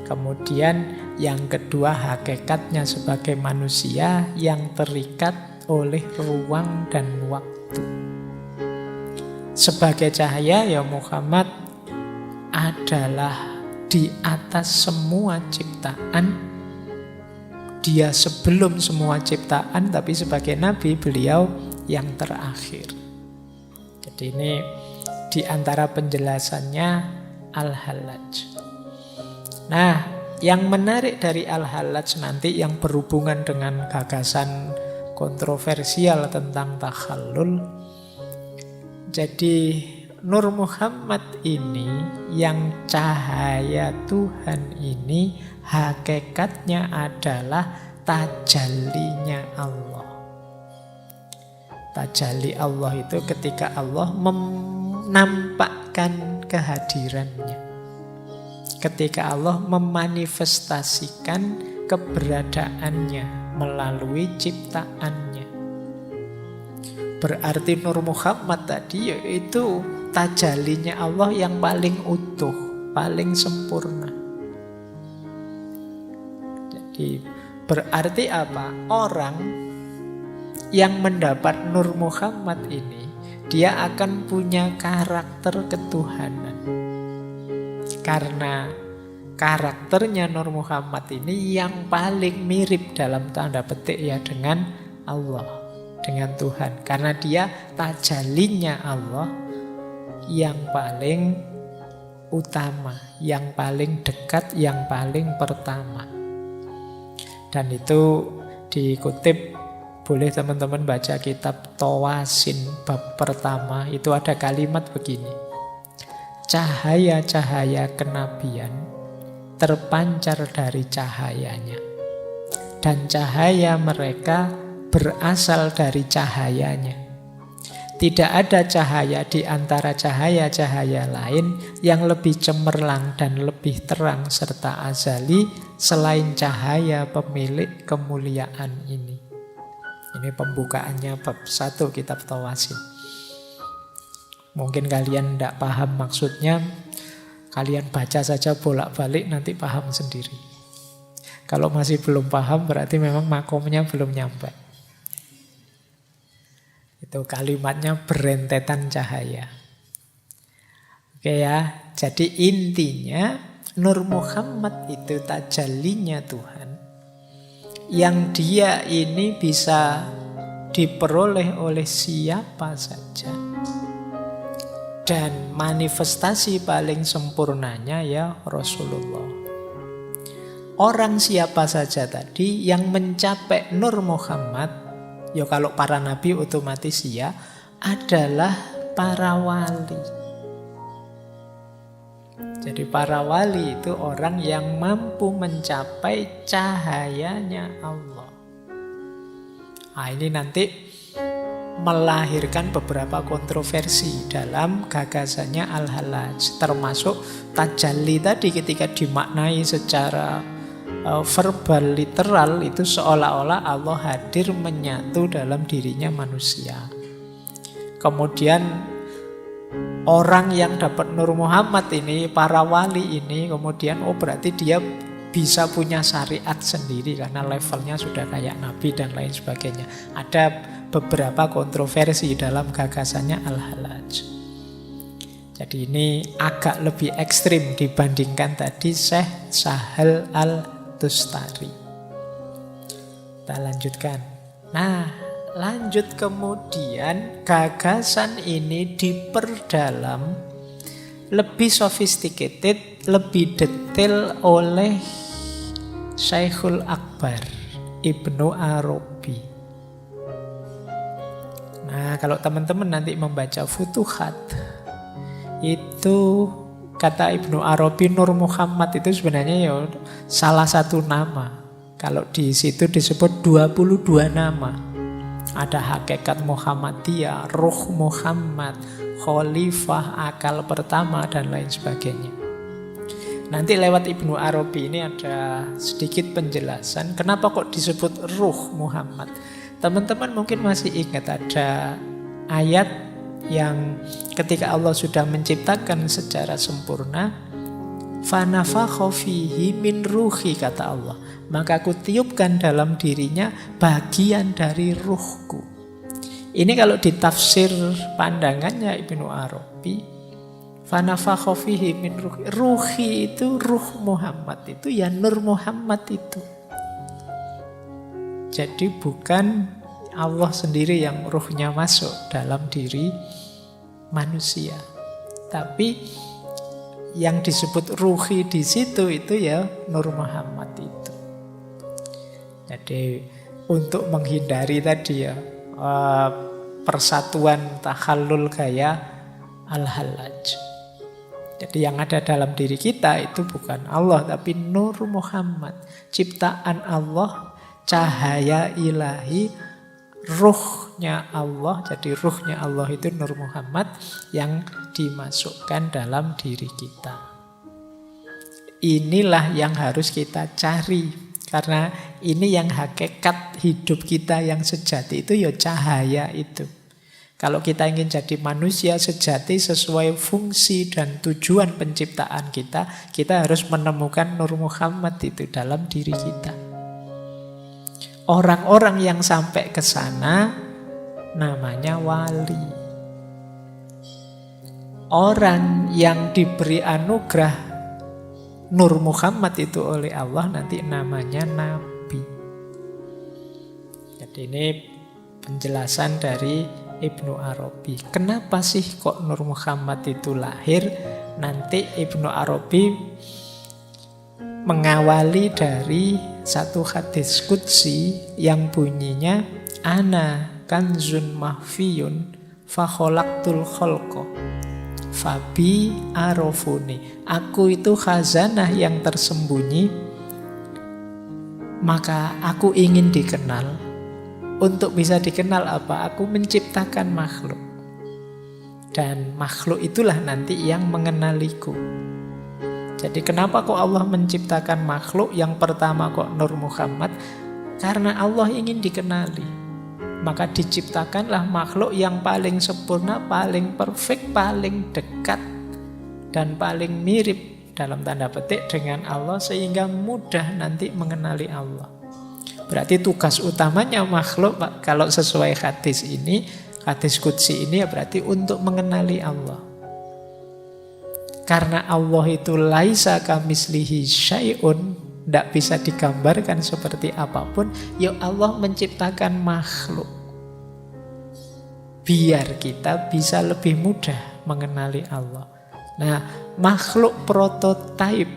kemudian yang kedua hakikatnya sebagai manusia yang terikat oleh ruang dan waktu. Sebagai cahaya ya Muhammad adalah di atas semua ciptaan. Dia sebelum semua ciptaan, tapi sebagai nabi beliau yang terakhir. Jadi ini di antara penjelasannya Al-Hallaj. Nah, yang menarik dari Al-Hallaj nanti yang berhubungan dengan gagasan kontroversial tentang takhallul. Jadi Nur Muhammad ini, yang cahaya Tuhan ini, hakikatnya adalah tajallinya Allah. Tajalli Allah itu ketika Allah menampakkan kehadirannya. Ketika Allah memanifestasikan keberadaannya melalui ciptaannya. Berarti Nur Muhammad tadi yaitu tajallinya Allah yang paling utuh, paling sempurna. Jadi berarti apa? Orang yang mendapat Nur Muhammad ini, dia akan punya karakter ketuhanan. Karena karakternya Nur Muhammad ini yang paling mirip dalam tanda petik ya dengan Allah, dengan Tuhan. Karena dia tajallinya Allah yang paling utama, yang paling dekat, yang paling pertama. Dan itu dikutip, boleh teman-teman baca kitab Tawasin bab pertama, itu ada kalimat begini: cahaya-cahaya kenabian terpancar dari cahayanya, dan cahaya mereka berasal dari cahayanya. Tidak ada cahaya di antara cahaya-cahaya lain yang lebih cemerlang dan lebih terang serta azali selain cahaya pemilik kemuliaan ini. Ini pembukaannya bab 1 kitab Tawasin. Mungkin kalian tidak paham maksudnya, kalian baca saja bolak-balik nanti paham sendiri. Kalau masih belum paham berarti memang makomnya belum nyampe. Itu kalimatnya berentetan cahaya. Oke ya, jadi intinya Nur Muhammad itu tajallinya Tuhan, yang dia ini bisa diperoleh oleh siapa saja. Dan manifestasi paling sempurnanya ya Rasulullah. Orang siapa saja tadi yang mencapai Nur Muhammad, ya kalau para nabi otomatis ya, adalah para wali. Jadi para wali itu orang yang mampu mencapai cahayanya Allah. Nah, ini nanti melahirkan beberapa kontroversi dalam gagasannya Al-Hallaj. Termasuk tajalli tadi ketika dimaknai secara verbal literal itu seolah-olah Allah hadir menyatu dalam dirinya manusia. Kemudian orang yang dapat Nur Muhammad ini, para wali ini, kemudian berarti dia bisa punya syariat sendiri karena levelnya sudah kayak nabi dan lain sebagainya. Ada beberapa kontroversi dalam gagasannya Al-Hallaj. Jadi ini agak lebih ekstrim dibandingkan tadi Syekh Sahal Al-Tustari. Kita lanjutkan. Nah, lanjut kemudian gagasan ini diperdalam lebih sophisticated, lebih detail oleh Syekhul Akbar Ibnu Arabi. Nah, kalau teman-teman nanti membaca Futuhat, itu kata Ibnu Arabi Nur Muhammad itu sebenarnya ya salah satu nama. Kalau di situ disebut 22 nama. Ada hakikat Muhammadiyah, Ruh Muhammad, Khalifah, akal pertama, dan lain sebagainya. Nanti lewat Ibnu Arabi ini ada sedikit penjelasan kenapa kok disebut Ruh Muhammad. Teman-teman mungkin masih ingat ada ayat yang ketika Allah sudah menciptakan secara sempurna, fanafakha fihi min ruhi, kata Allah, maka aku tiupkan dalam dirinya bagian dari ruhku. Ini kalau ditafsir pandangannya Ibnu Arabi, Fanafakha fihi min ruhi. Ruhi itu ruh Muhammad itu ya nur Muhammad itu. Jadi bukan Allah sendiri yang ruhnya masuk dalam diri manusia. Tapi yang disebut ruhi di situ itu ya nur Muhammad itu. Jadi untuk menghindari tadi ya persatuan takhallul gaya al-halaj. Jadi yang ada dalam diri kita itu bukan Allah, tapi nur Muhammad. Ciptaan Allah, cahaya ilahi, ruhnya Allah. Jadi ruhnya Allah itu nur Muhammad yang dimasukkan dalam diri kita. Inilah yang harus kita cari. Karena ini yang hakikat hidup kita yang sejati itu ya cahaya itu. Kalau kita ingin jadi manusia sejati sesuai fungsi dan tujuan penciptaan kita, kita harus menemukan Nur Muhammad itu dalam diri kita. Orang-orang yang sampai ke sana namanya wali. Orang yang diberi anugerah Nur Muhammad itu oleh Allah nanti namanya nabi. Jadi ini penjelasan dari Ibnu Arabi. Kenapa sih kok Nur Muhammad itu lahir? Nanti Ibnu Arabi mengawali dari satu hadis qudsi yang bunyinya ana kanzun mahfiyun fa khalaqtul khalqa fabi arafuni. Aku itu khazanah yang tersembunyi, maka aku ingin dikenal. Untuk bisa dikenal apa? Aku menciptakan makhluk. Dan makhluk itulah nanti yang mengenaliku. Jadi kenapa kok Allah menciptakan makhluk? Yang pertama kok Nur Muhammad? Karena Allah ingin dikenali. Maka diciptakanlah makhluk yang paling sempurna, paling perfect, paling dekat, dan paling mirip dalam tanda petik dengan Allah, sehingga mudah nanti mengenali Allah. Berarti tugas utamanya makhluk, Pak, kalau sesuai hadis ini, hadis qudsi ini ya berarti untuk mengenali Allah. Karena Allah itu laisa kamislihi syai'un, tidak bisa digambarkan seperti apapun, ya Allah menciptakan makhluk. Biar kita bisa lebih mudah mengenali Allah. Nah, makhluk prototipe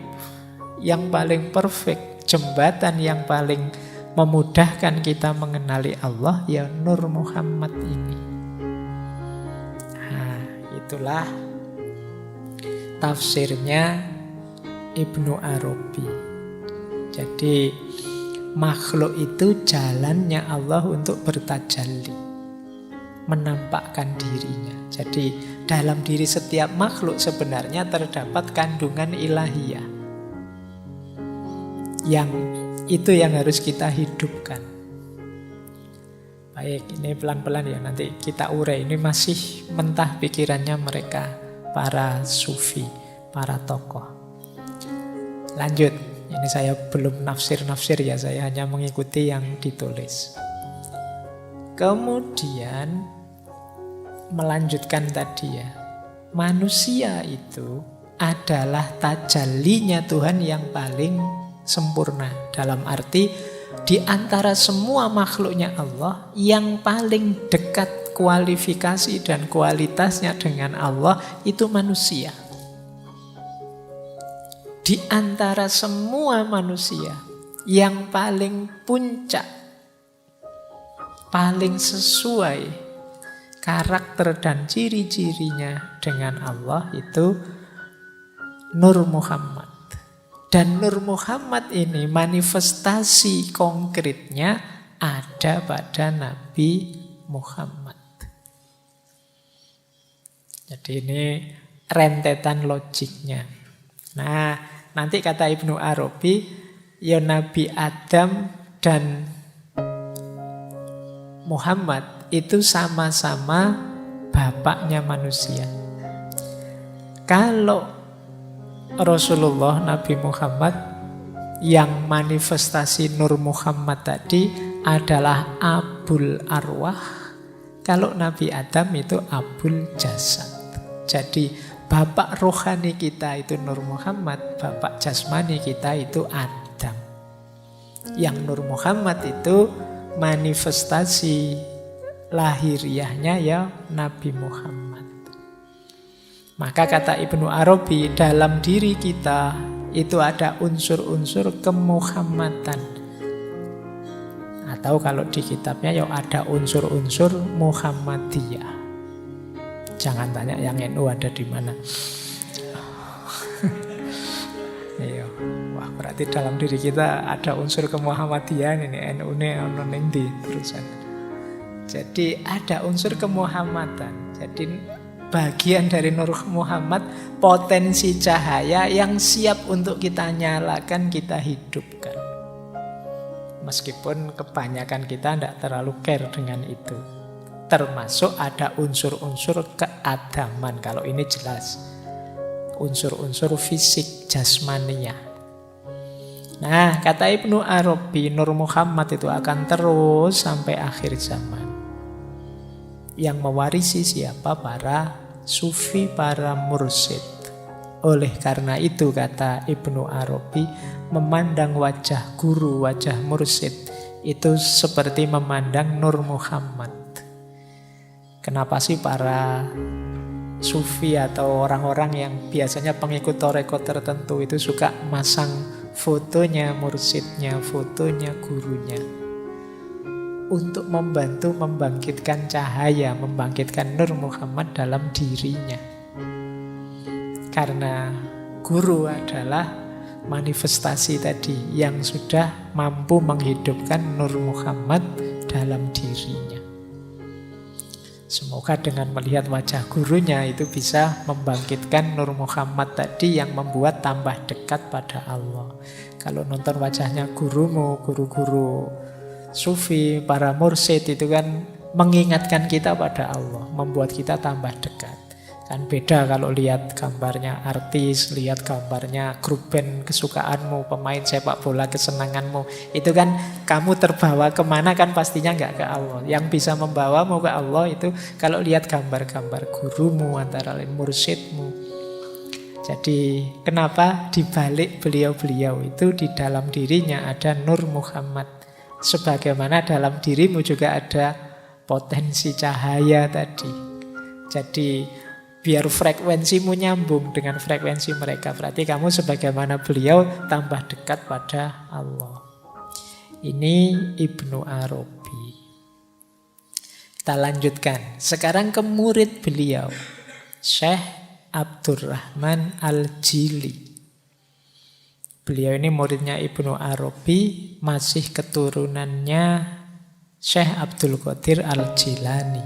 yang paling perfect, jembatan yang paling memudahkan kita mengenali Allah ya Nur Muhammad ini. Nah, itulah tafsirnya Ibnu Arabi. Jadi makhluk itu jalannya Allah untuk bertajalli, menampakkan dirinya. Jadi dalam diri setiap makhluk sebenarnya terdapat kandungan ilahiyah. Yang itu yang harus kita hidupkan. Baik, ini pelan-pelan ya, nanti kita urai. Ini masih mentah pikirannya mereka, para sufi, para tokoh. Lanjut, ini saya belum nafsir-nafsir ya, saya hanya mengikuti yang ditulis. Kemudian melanjutkan tadi ya, manusia itu adalah tajallinya Tuhan yang paling sempurna. Dalam arti di antara semua makhluknya Allah, yang paling dekat kualifikasi dan kualitasnya dengan Allah itu manusia. Di antara semua manusia, yang paling puncak, paling sesuai karakter dan ciri-cirinya dengan Allah itu Nur Muhammad. Dan Nur Muhammad ini manifestasi konkretnya ada pada Nabi Muhammad. Jadi ini rentetan logiknya. Nah, nanti kata Ibnu Arabi, ya Nabi Adam dan Muhammad itu sama-sama bapaknya manusia. Kalau Rasulullah Nabi Muhammad yang manifestasi Nur Muhammad tadi adalah Abul Arwah, kalau Nabi Adam itu Abul Jasad. Jadi Bapak rohani kita itu Nur Muhammad, bapak jasmani kita itu Adam. Yang Nur Muhammad itu manifestasi lahiriahnya ya Nabi Muhammad. Maka kata Ibnu Arabi, dalam diri kita itu ada unsur-unsur kemuhammadan. Atau kalau di kitabnya ya ada unsur-unsur Muhammadiyah. Jangan tanya yang NU ada di mana. Iya. Wah, berarti dalam diri kita ada unsur kemuhammadian ini. NU ini ono ning ndi terusan. Jadi ada unsur kemuhammadan. Jadi bagian dari Nur Muhammad, potensi cahaya yang siap untuk kita nyalakan, kita hidupkan. Meskipun kebanyakan kita tidak terlalu care dengan itu. Termasuk ada unsur-unsur keadaman. Kalau ini jelas unsur-unsur fisik jasmania. Nah, kata Ibnu Arabi, Nur Muhammad itu akan terus sampai akhir zaman. Yang mewarisi siapa? Para sufi, para mursyid. Oleh karena itu kata Ibnu Arabi, memandang wajah guru, wajah mursyid itu seperti memandang Nur Muhammad. Kenapa sih para sufi atau orang-orang yang biasanya pengikut toreko tertentu itu suka masang fotonya mursyidnya, fotonya gurunya? Untuk membantu membangkitkan cahaya, membangkitkan Nur Muhammad dalam dirinya. Karena guru adalah manifestasi tadi yang sudah mampu menghidupkan Nur Muhammad dalam dirinya. Semoga dengan melihat wajah gurunya itu bisa membangkitkan Nur Muhammad tadi yang membuat tambah dekat pada Allah. Kalau nonton wajahnya gurumu, guru-guru sufi, para mursyid itu kan mengingatkan kita pada Allah, membuat kita tambah dekat. Kan beda kalau lihat gambarnya artis, lihat gambarnya grup band kesukaanmu, pemain sepak bola kesenanganmu. Itu kan kamu terbawa kemana kan pastinya nggak ke Allah. Yang bisa membawamu ke Allah itu kalau lihat gambar-gambar gurumu, antara lain mursyidmu. Jadi kenapa dibalik beliau-beliau itu di dalam dirinya ada Nur Muhammad. Sebagaimana dalam dirimu juga ada potensi cahaya tadi. Jadi biar frekuensimu nyambung dengan frekuensi mereka. Berarti kamu sebagaimana beliau tambah dekat pada Allah. Ini Ibnu Arabi. Kita lanjutkan. Sekarang ke murid beliau, Syekh Abdurrahman Al-Jili. Beliau ini muridnya Ibnu Arabi, masih keturunannya Syekh Abdul Qadir Al-Jilani.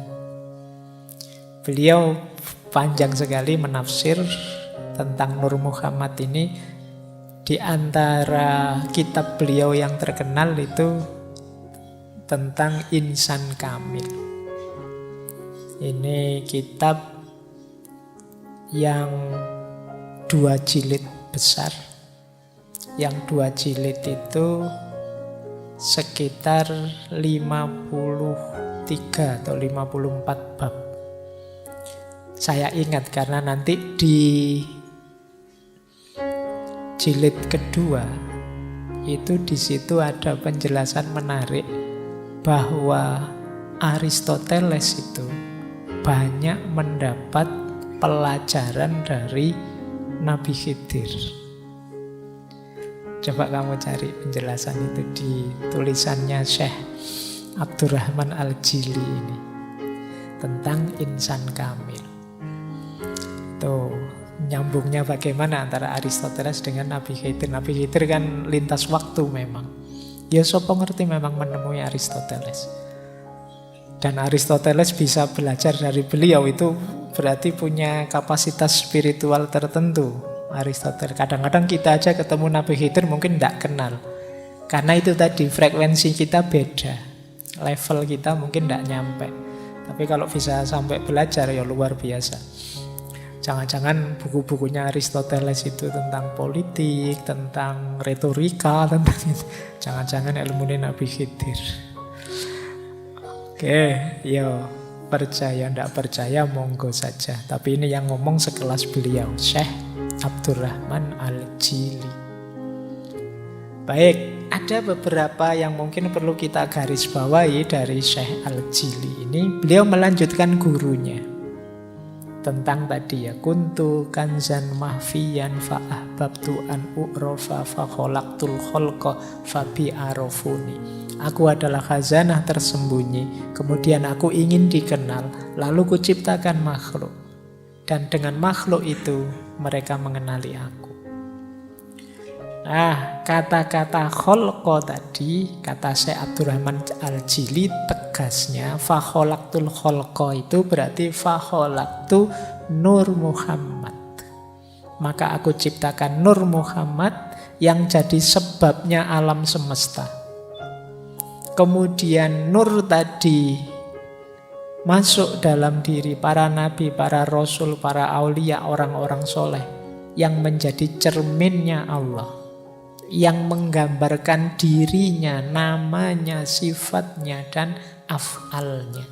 Beliau panjang sekali menafsir tentang Nur Muhammad ini. Di antara kitab beliau yang terkenal itu tentang Insan Kamil. Ini kitab yang 2 jilid besar. Yang 2 jilid itu sekitar 53 atau 54 bab. Saya ingat karena nanti di jilid kedua itu di situ ada penjelasan menarik bahwa Aristoteles itu banyak mendapat pelajaran dari Nabi Khidir. Coba kamu cari penjelasan itu di tulisannya Syekh Abdurrahman Al-Jili ini tentang Insan Kamil. Tuh, nyambungnya bagaimana antara Aristoteles dengan Nabi Khidir. Nabi Khidir kan lintas waktu memang. Ya sopo ngerti memang menemui Aristoteles. Dan Aristoteles bisa belajar dari beliau itu berarti punya kapasitas spiritual tertentu. Aristoteles. Kadang-kadang kita aja ketemu Nabi Khidir mungkin tidak kenal. Karena itu tadi frekuensi kita beda. Level kita mungkin tidak nyampe. Tapi kalau bisa sampai belajar ya luar biasa. Jangan-jangan buku-bukunya Aristoteles itu tentang politik, tentang retorika, tentang itu. Jangan-jangan ilmunya Nabi Khidir. Oke, yo. Percaya ndak percaya monggo saja. Tapi ini yang ngomong sekelas beliau, Syekh Abdurrahman Al-Jili. Baik, ada beberapa yang mungkin perlu kita garis bawahi dari Syekh Al-Jili ini. Beliau melanjutkan gurunya tentang tadi ya, kuntu kanzan mahfiyan fa'ahbabtu an u'rofa fakholaktul kholqa fabi arofuni. Aku adalah khazanah tersembunyi, kemudian aku ingin dikenal, lalu kuciptakan makhluk. Dan dengan makhluk itu mereka mengenali aku. Nah, kata-kata kholqa tadi, kata Syekh Abdurrahman Al-Jili, tegasnya fakholaktul kholqa itu berarti fakholaktu Nur Muhammad. Maka aku ciptakan Nur Muhammad yang jadi sebabnya alam semesta. Kemudian Nur tadi masuk dalam diri para nabi, para rasul, para aulia, orang-orang soleh yang menjadi cerminnya Allah, yang menggambarkan dirinya, namanya, sifatnya, dan af'alnya.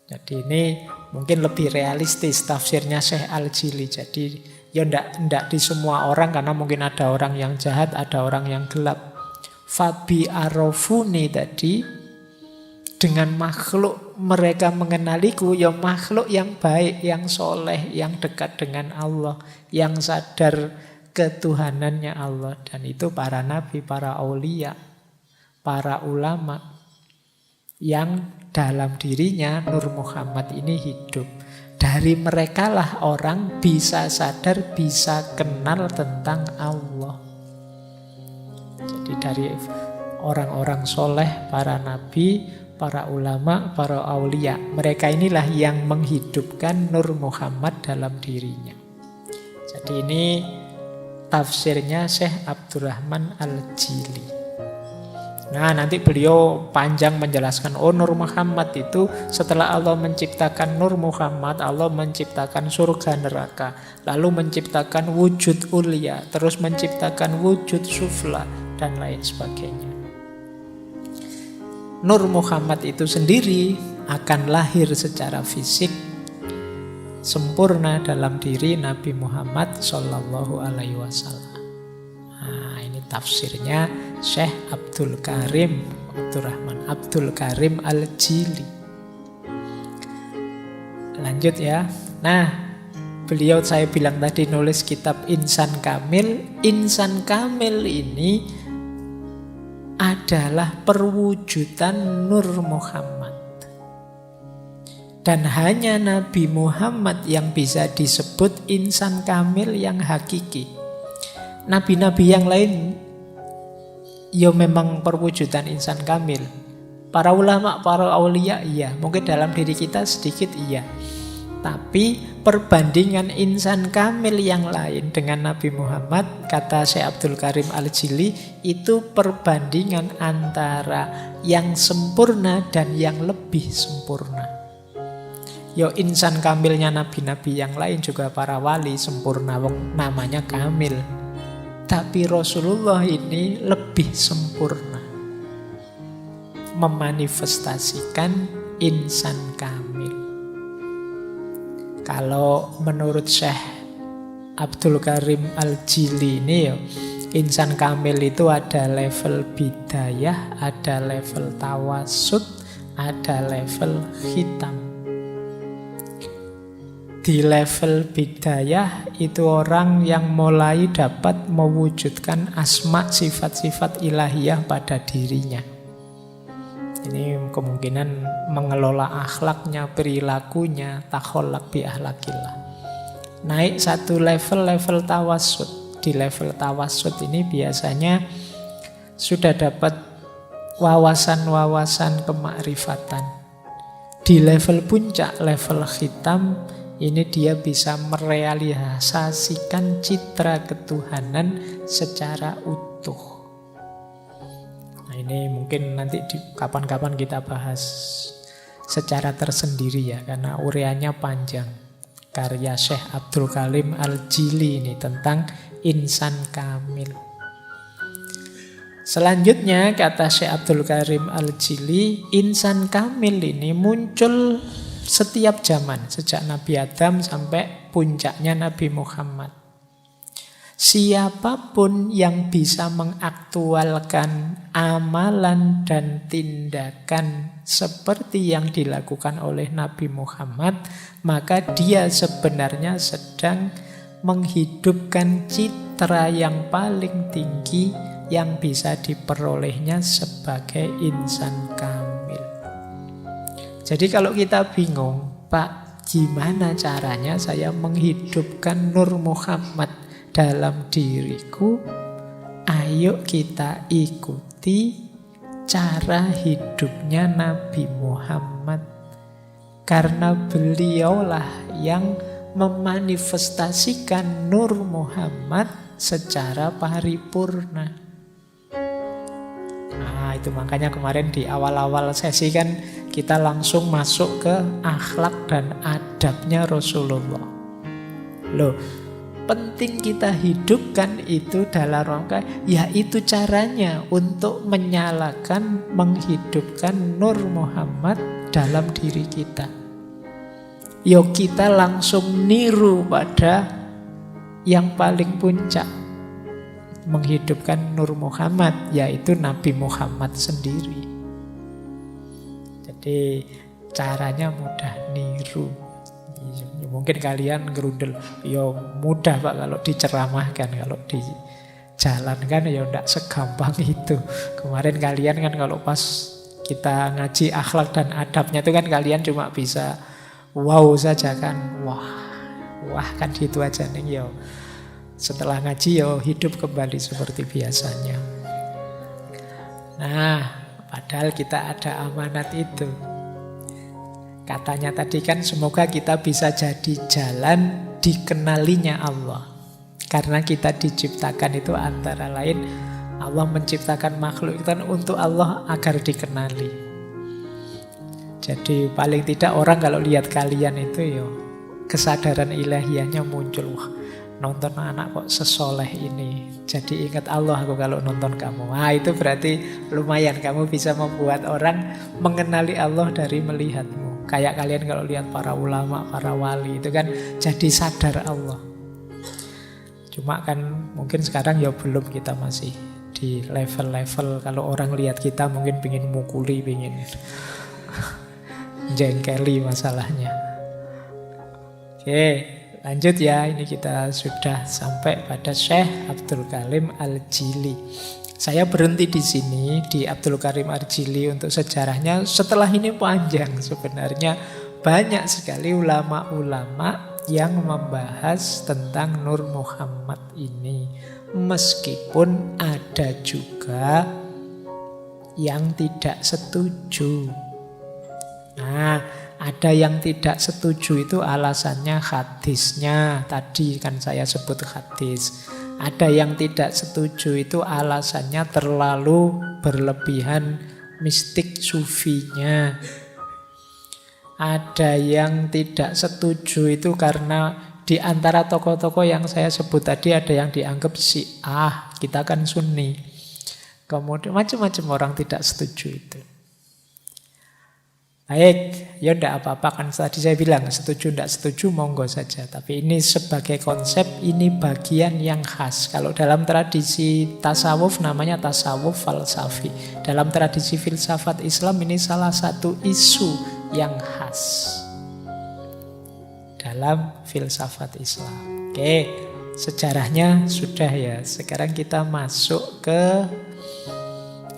Jadi ini mungkin lebih realistis tafsirnya Syekh Al-Jili. Jadi ya ndak di semua orang, karena mungkin ada orang yang jahat, ada orang yang gelap. Fabi arofuni tadi, dengan makhluk mereka mengenaliku, ya makhluk yang baik, yang soleh, yang dekat dengan Allah, yang sadar ketuhanannya Allah. Dan itu para nabi, para aulia, para ulama yang dalam dirinya Nur Muhammad ini hidup. Dari merekalah orang bisa sadar, bisa kenal tentang Allah. Jadi dari orang-orang soleh, para nabi, para ulama, para aulia, mereka inilah yang menghidupkan Nur Muhammad dalam dirinya. Jadi ini tafsirnya Syekh Abdurrahman Al-Jili. Nah, nanti beliau panjang menjelaskan, oh Nur Muhammad itu setelah Allah menciptakan Nur Muhammad, Allah menciptakan surga neraka, lalu menciptakan wujud ulia, terus menciptakan wujud sufla, dan lain sebagainya. Nur Muhammad itu sendiri akan lahir secara fisik sempurna dalam diri Nabi Muhammad Sallallahu Alaihi Wasallam. Nah, ini tafsirnya Syekh Abdul Karim Abdurrahman Abdul Karim Al-Jili. Lanjut ya. Nah, beliau saya bilang tadi nulis kitab Insan Kamil. Insan Kamil ini adalah perwujudan Nur Muhammad. Dan hanya Nabi Muhammad yang bisa disebut insan kamil yang hakiki. Nabi-nabi yang lain ya memang perwujudan insan kamil. Para ulama, para aulia iya, mungkin dalam diri kita sedikit iya. Tapi perbandingan insan kamil yang lain dengan Nabi Muhammad, kata Syekh Abdul Karim Al-Jili, itu perbandingan antara yang sempurna dan yang lebih sempurna. Yo, insan kamilnya nabi-nabi yang lain juga para wali sempurna, namanya kamil. Tapi Rasulullah ini lebih sempurna, memanifestasikan insan kamil. Kalau menurut Syekh Abdul Karim Al-Jili ini ya, insan kamil itu ada level bidayah, ada level tawasud, ada level khitam. Di level bidayah itu orang yang mulai dapat mewujudkan asma, sifat-sifat ilahiyah pada dirinya. Ini kemungkinan mengelola akhlaknya, perilakunya, takholak bi ahlakillah. Naik satu level tawasud. Di level tawasud ini biasanya sudah dapat wawasan-wawasan kemakrifatan. Di level puncak, level khitam, ini dia bisa merealisasikan citra ketuhanan secara utuh. Nah, ini mungkin nanti kapan-kapan kita bahas secara tersendiri ya, karena ureannya panjang. Karya Syekh Abdul Karim Al-Jili ini tentang insan kamil. Selanjutnya kata Syekh Abdul Karim Al-Jili, insan kamil ini muncul setiap zaman, sejak Nabi Adam sampai puncaknya Nabi Muhammad. Siapapun yang bisa mengaktualkan amalan dan tindakan seperti yang dilakukan oleh Nabi Muhammad, maka dia sebenarnya sedang menghidupkan citra yang paling tinggi yang bisa diperolehnya sebagai insan kamil. Jadi kalau kita bingung, Pak, gimana caranya saya menghidupkan Nur Muhammad dalam diriku? Ayo kita ikuti cara hidupnya Nabi Muhammad. Karena beliaulah yang memanifestasikan Nur Muhammad secara paripurna. Nah, itu makanya kemarin di awal-awal sesi kan kita langsung masuk ke akhlak dan adabnya Rasulullah. Loh, penting kita hidupkan itu dalam rangka, yaitu caranya untuk menyalakan, menghidupkan Nur Muhammad dalam diri kita. Yuk kita langsung niru pada yang paling puncak, menghidupkan Nur Muhammad, yaitu Nabi Muhammad sendiri. Jadi caranya mudah, niru. Mungkin kalian gerundel, ya mudah Pak kalau diceramahkan, kalau dijalankan ya tidak segampang itu. Kemarin kalian kan kalau pas kita ngaji akhlak dan adabnya itu kan kalian cuma bisa wow saja kan, wah kan gitu aja nih ya. Setelah ngaji ya hidup kembali seperti biasanya. Nah, padahal kita ada amanat itu. Katanya tadi kan semoga kita bisa jadi jalan dikenalinya Allah. Karena kita diciptakan itu antara lain Allah menciptakan makhluk itu kan untuk Allah agar dikenali. Jadi paling tidak orang kalau lihat kalian itu ya kesadaran ilahiyahnya muncul. Wah, nonton anak kok sesoleh ini, jadi ingat Allah aku kalau nonton kamu. Nah itu berarti lumayan kamu bisa membuat orang mengenali Allah dari melihatmu. Kayak kalian kalau lihat para ulama, para wali itu kan jadi sadar Allah. Cuma kan mungkin sekarang ya belum, kita masih di level-level kalau orang lihat kita mungkin pingin mukuli, pingin jengkeli masalahnya. Oke. Lanjut ya, ini kita sudah sampai pada Syekh Abdul Karim Al-Jili. Saya berhenti di sini di Abdul Karim Al-Jili untuk sejarahnya. Setelah ini panjang sebenarnya, banyak sekali ulama-ulama yang membahas tentang Nur Muhammad ini. Meskipun ada juga yang tidak setuju. Nah, ada yang tidak setuju itu alasannya hadisnya. Tadi kan saya sebut hadis. Ada yang tidak setuju itu alasannya terlalu berlebihan mistik sufinya. Ada yang tidak setuju itu karena di antara tokoh-tokoh yang saya sebut tadi ada yang dianggap Syiah, kita kan Sunni. Kemudian macam-macam orang tidak setuju itu. Baik, ya tidak apa-apa kan tadi saya bilang setuju tidak setuju monggo saja. Tapi ini sebagai konsep, ini bagian yang khas. Kalau dalam tradisi tasawuf namanya tasawuf falsafi. Dalam tradisi filsafat Islam ini salah satu isu yang khas dalam filsafat Islam. Oke, sejarahnya sudah ya. Sekarang kita masuk ke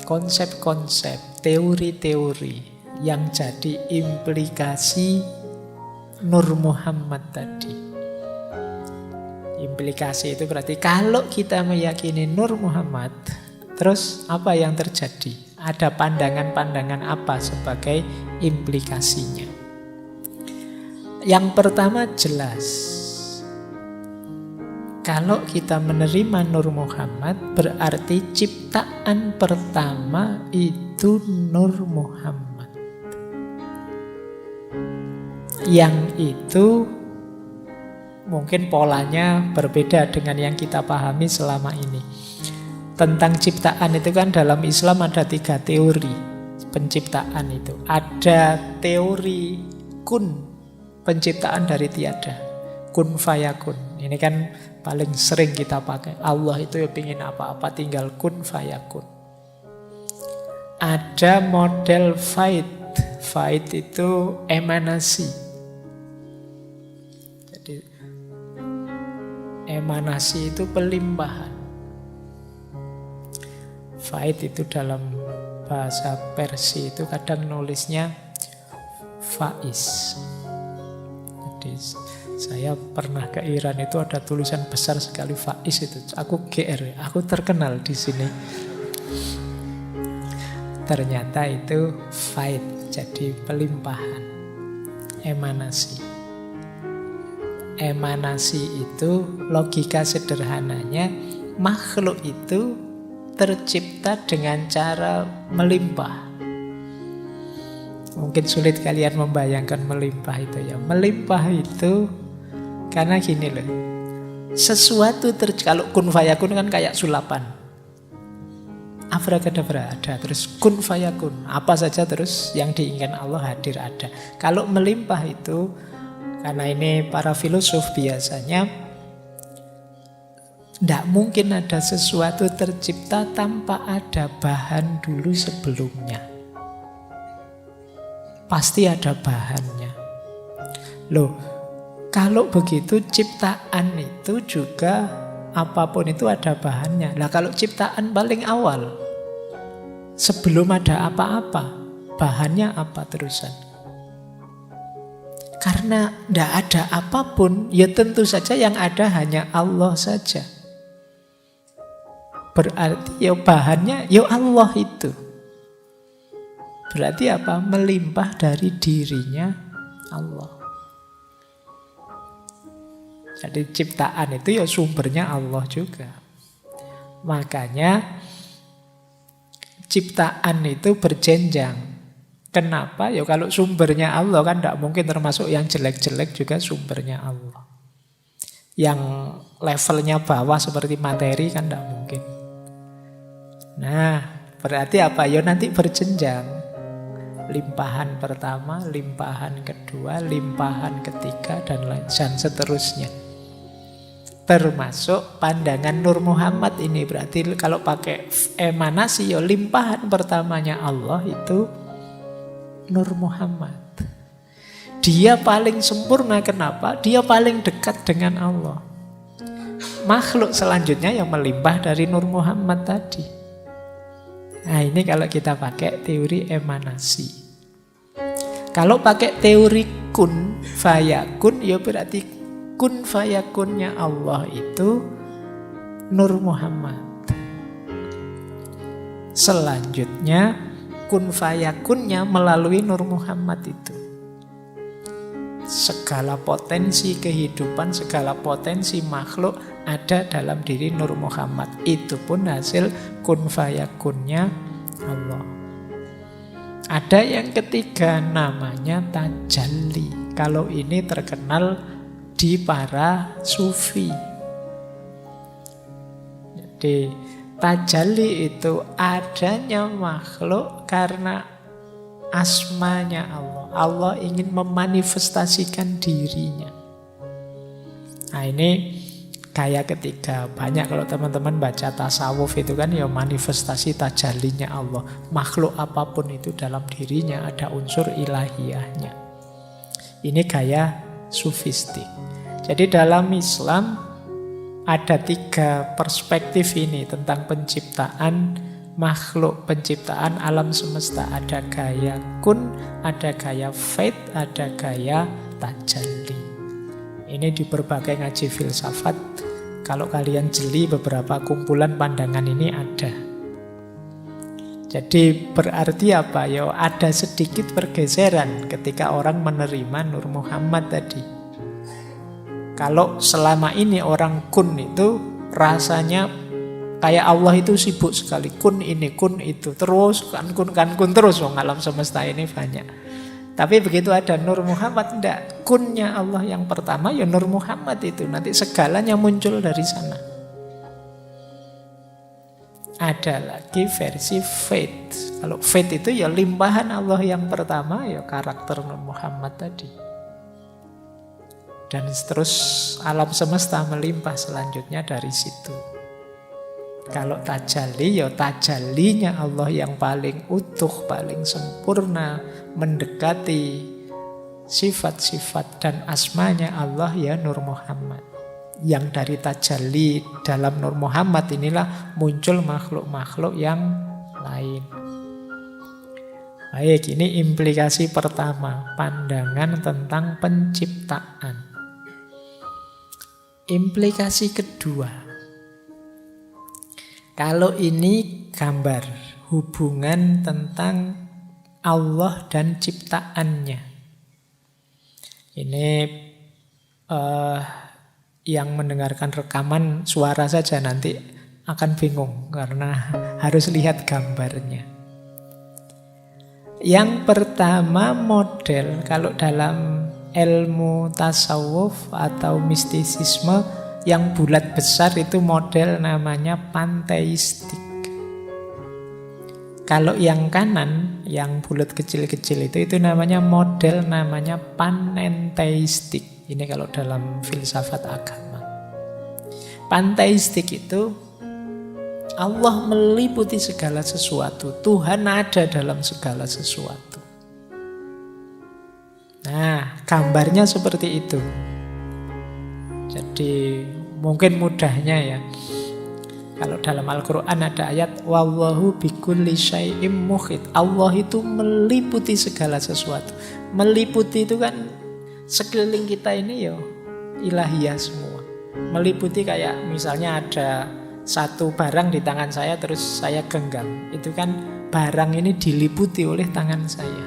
konsep-konsep, teori-teori yang jadi implikasi Nur Muhammad tadi. Implikasi itu berarti kalau kita meyakini Nur Muhammad, terus apa yang terjadi? Ada pandangan-pandangan apa sebagai implikasinya? Yang pertama jelas, kalau kita menerima Nur Muhammad berarti ciptaan pertama itu Nur Muhammad. Yang itu mungkin polanya berbeda dengan yang kita pahami selama ini. tentang ciptaan itu kan dalam Islam ada 3 teori penciptaan itu. Ada teori kun, penciptaan dari tiada, kun fayakun. Ini kan paling sering kita pakai. Allah itu ya pingin apa-apa tinggal kun fayakun. Ada model faid. Faid itu emanasi. Jadi emanasi itu pelimpahan. Faid itu dalam bahasa Persia itu kadang nulisnya faiz. Jadi saya pernah ke Iran itu ada tulisan besar sekali faiz itu. Aku GR, aku terkenal di sini. Ternyata itu faid, jadi pelimpahan, emanasi. Emanasi itu logika sederhananya makhluk itu tercipta dengan cara melimpah. Mungkin sulit kalian membayangkan melimpah itu ya. Melimpah itu karena gini loh. Sesuatu kalau kun fayakun kan kayak sulapan. Abracadabra ada, terus kun fayakun. Apa saja terus yang diinginkan Allah hadir ada. Kalau melimpah itu, karena ini para filosof biasanya tidak mungkin ada sesuatu tercipta tanpa ada bahan dulu sebelumnya. Pasti ada bahannya. Loh, kalau begitu ciptaan itu juga apapun itu ada bahannya. Nah kalau ciptaan paling awal, sebelum ada apa-apa, bahannya apa terusan? Karena tidak ada apapun, ya tentu saja yang ada hanya Allah saja. Berarti ya bahannya ya Allah itu. Berarti apa? Melimpah dari dirinya Allah. Jadi ciptaan itu ya sumbernya Allah juga. Makanya ciptaan itu berjenjang. Kenapa? Ya kalau sumbernya Allah kan tidak mungkin termasuk yang jelek-jelek juga sumbernya Allah. Yang levelnya bawah seperti materi kan tidak mungkin. Nah, berarti apa? Ya nanti berjenjang. Limpahan pertama, limpahan kedua, limpahan ketiga, dan seterusnya. Termasuk pandangan Nur Muhammad ini. Berarti kalau pakai emanasi, ya limpahan pertamanya Allah itu Nur Muhammad. Dia paling sempurna, kenapa? Dia paling dekat dengan Allah. Makhluk selanjutnya yang melimpah dari Nur Muhammad tadi. Nah ini kalau kita pakai teori emanasi. Kalau pakai teori kun fayakun, ya berarti kun fayakunnya Allah itu Nur Muhammad. Selanjutnya kun fayakunnya melalui Nur Muhammad itu. Segala potensi kehidupan, segala potensi makhluk ada dalam diri Nur Muhammad. Itu pun hasil kun fayakunnya Allah. Ada yang ketiga namanya tajalli. Kalau ini terkenal di para sufi. Jadi tajalli itu adanya makhluk karena asmanya Allah. Allah ingin memanifestasikan dirinya. Nah ini gaya ketiga. Banyak kalau teman-teman baca tasawuf itu kan ya manifestasi tajallinya Allah. Makhluk apapun itu dalam dirinya ada unsur ilahiyahnya. Ini gaya sufistik. Jadi dalam Islam ada 3 perspektif ini tentang penciptaan makhluk, penciptaan alam semesta. Ada gaya kun, ada gaya faid, ada gaya tajalli. Ini di berbagai ngaji filsafat. Kalau kalian jeli beberapa kumpulan pandangan ini ada. Jadi berarti apa? Ya ada sedikit pergeseran ketika orang menerima Nur Muhammad tadi. Kalau selama ini orang kun itu rasanya kayak Allah itu sibuk sekali, kun ini, kun itu, terus kan kun terus, alam semesta ini banyak. Tapi begitu ada Nur Muhammad, enggak. Kunnya Allah yang pertama ya Nur Muhammad itu, nanti segalanya muncul dari sana. ada lagi versi faith. Kalau faith itu ya limpahan Allah yang pertama, ya karakter Muhammad tadi. Dan terus alam semesta melimpah selanjutnya dari situ. Kalau tajalli, ya tajallinya Allah yang paling utuh, paling sempurna, mendekati sifat-sifat dan asmanya Allah, ya Nur Muhammad. Yang dari tajalli dalam Nur Muhammad inilah muncul makhluk-makhluk yang lain. Baik, ini implikasi pertama, pandangan tentang penciptaan. Implikasi kedua, kalau ini gambar hubungan tentang Allah dan ciptaannya. Ini yang mendengarkan rekaman suara saja nanti akan bingung karena harus lihat gambarnya. Yang pertama model, kalau dalam ilmu tasawuf atau mistisisme yang bulat besar itu model namanya panteistik. Kalau yang kanan, yang bulat kecil-kecil itu namanya model namanya panenteistik. Ini kalau dalam filsafat agama. Panteistik itu Allah meliputi segala sesuatu. Tuhan ada dalam segala sesuatu. Nah, gambarnya seperti itu. Jadi mungkin mudahnya ya. Kalau dalam Al-Quran ada ayat wallahu bikulli syai'im muhit. Allah itu meliputi segala sesuatu. Meliputi itu kan sekeliling kita ini ya ilahiyah semua. Meliputi kayak misalnya ada satu barang di tangan saya terus saya genggam. Itu kan barang ini diliputi oleh tangan saya.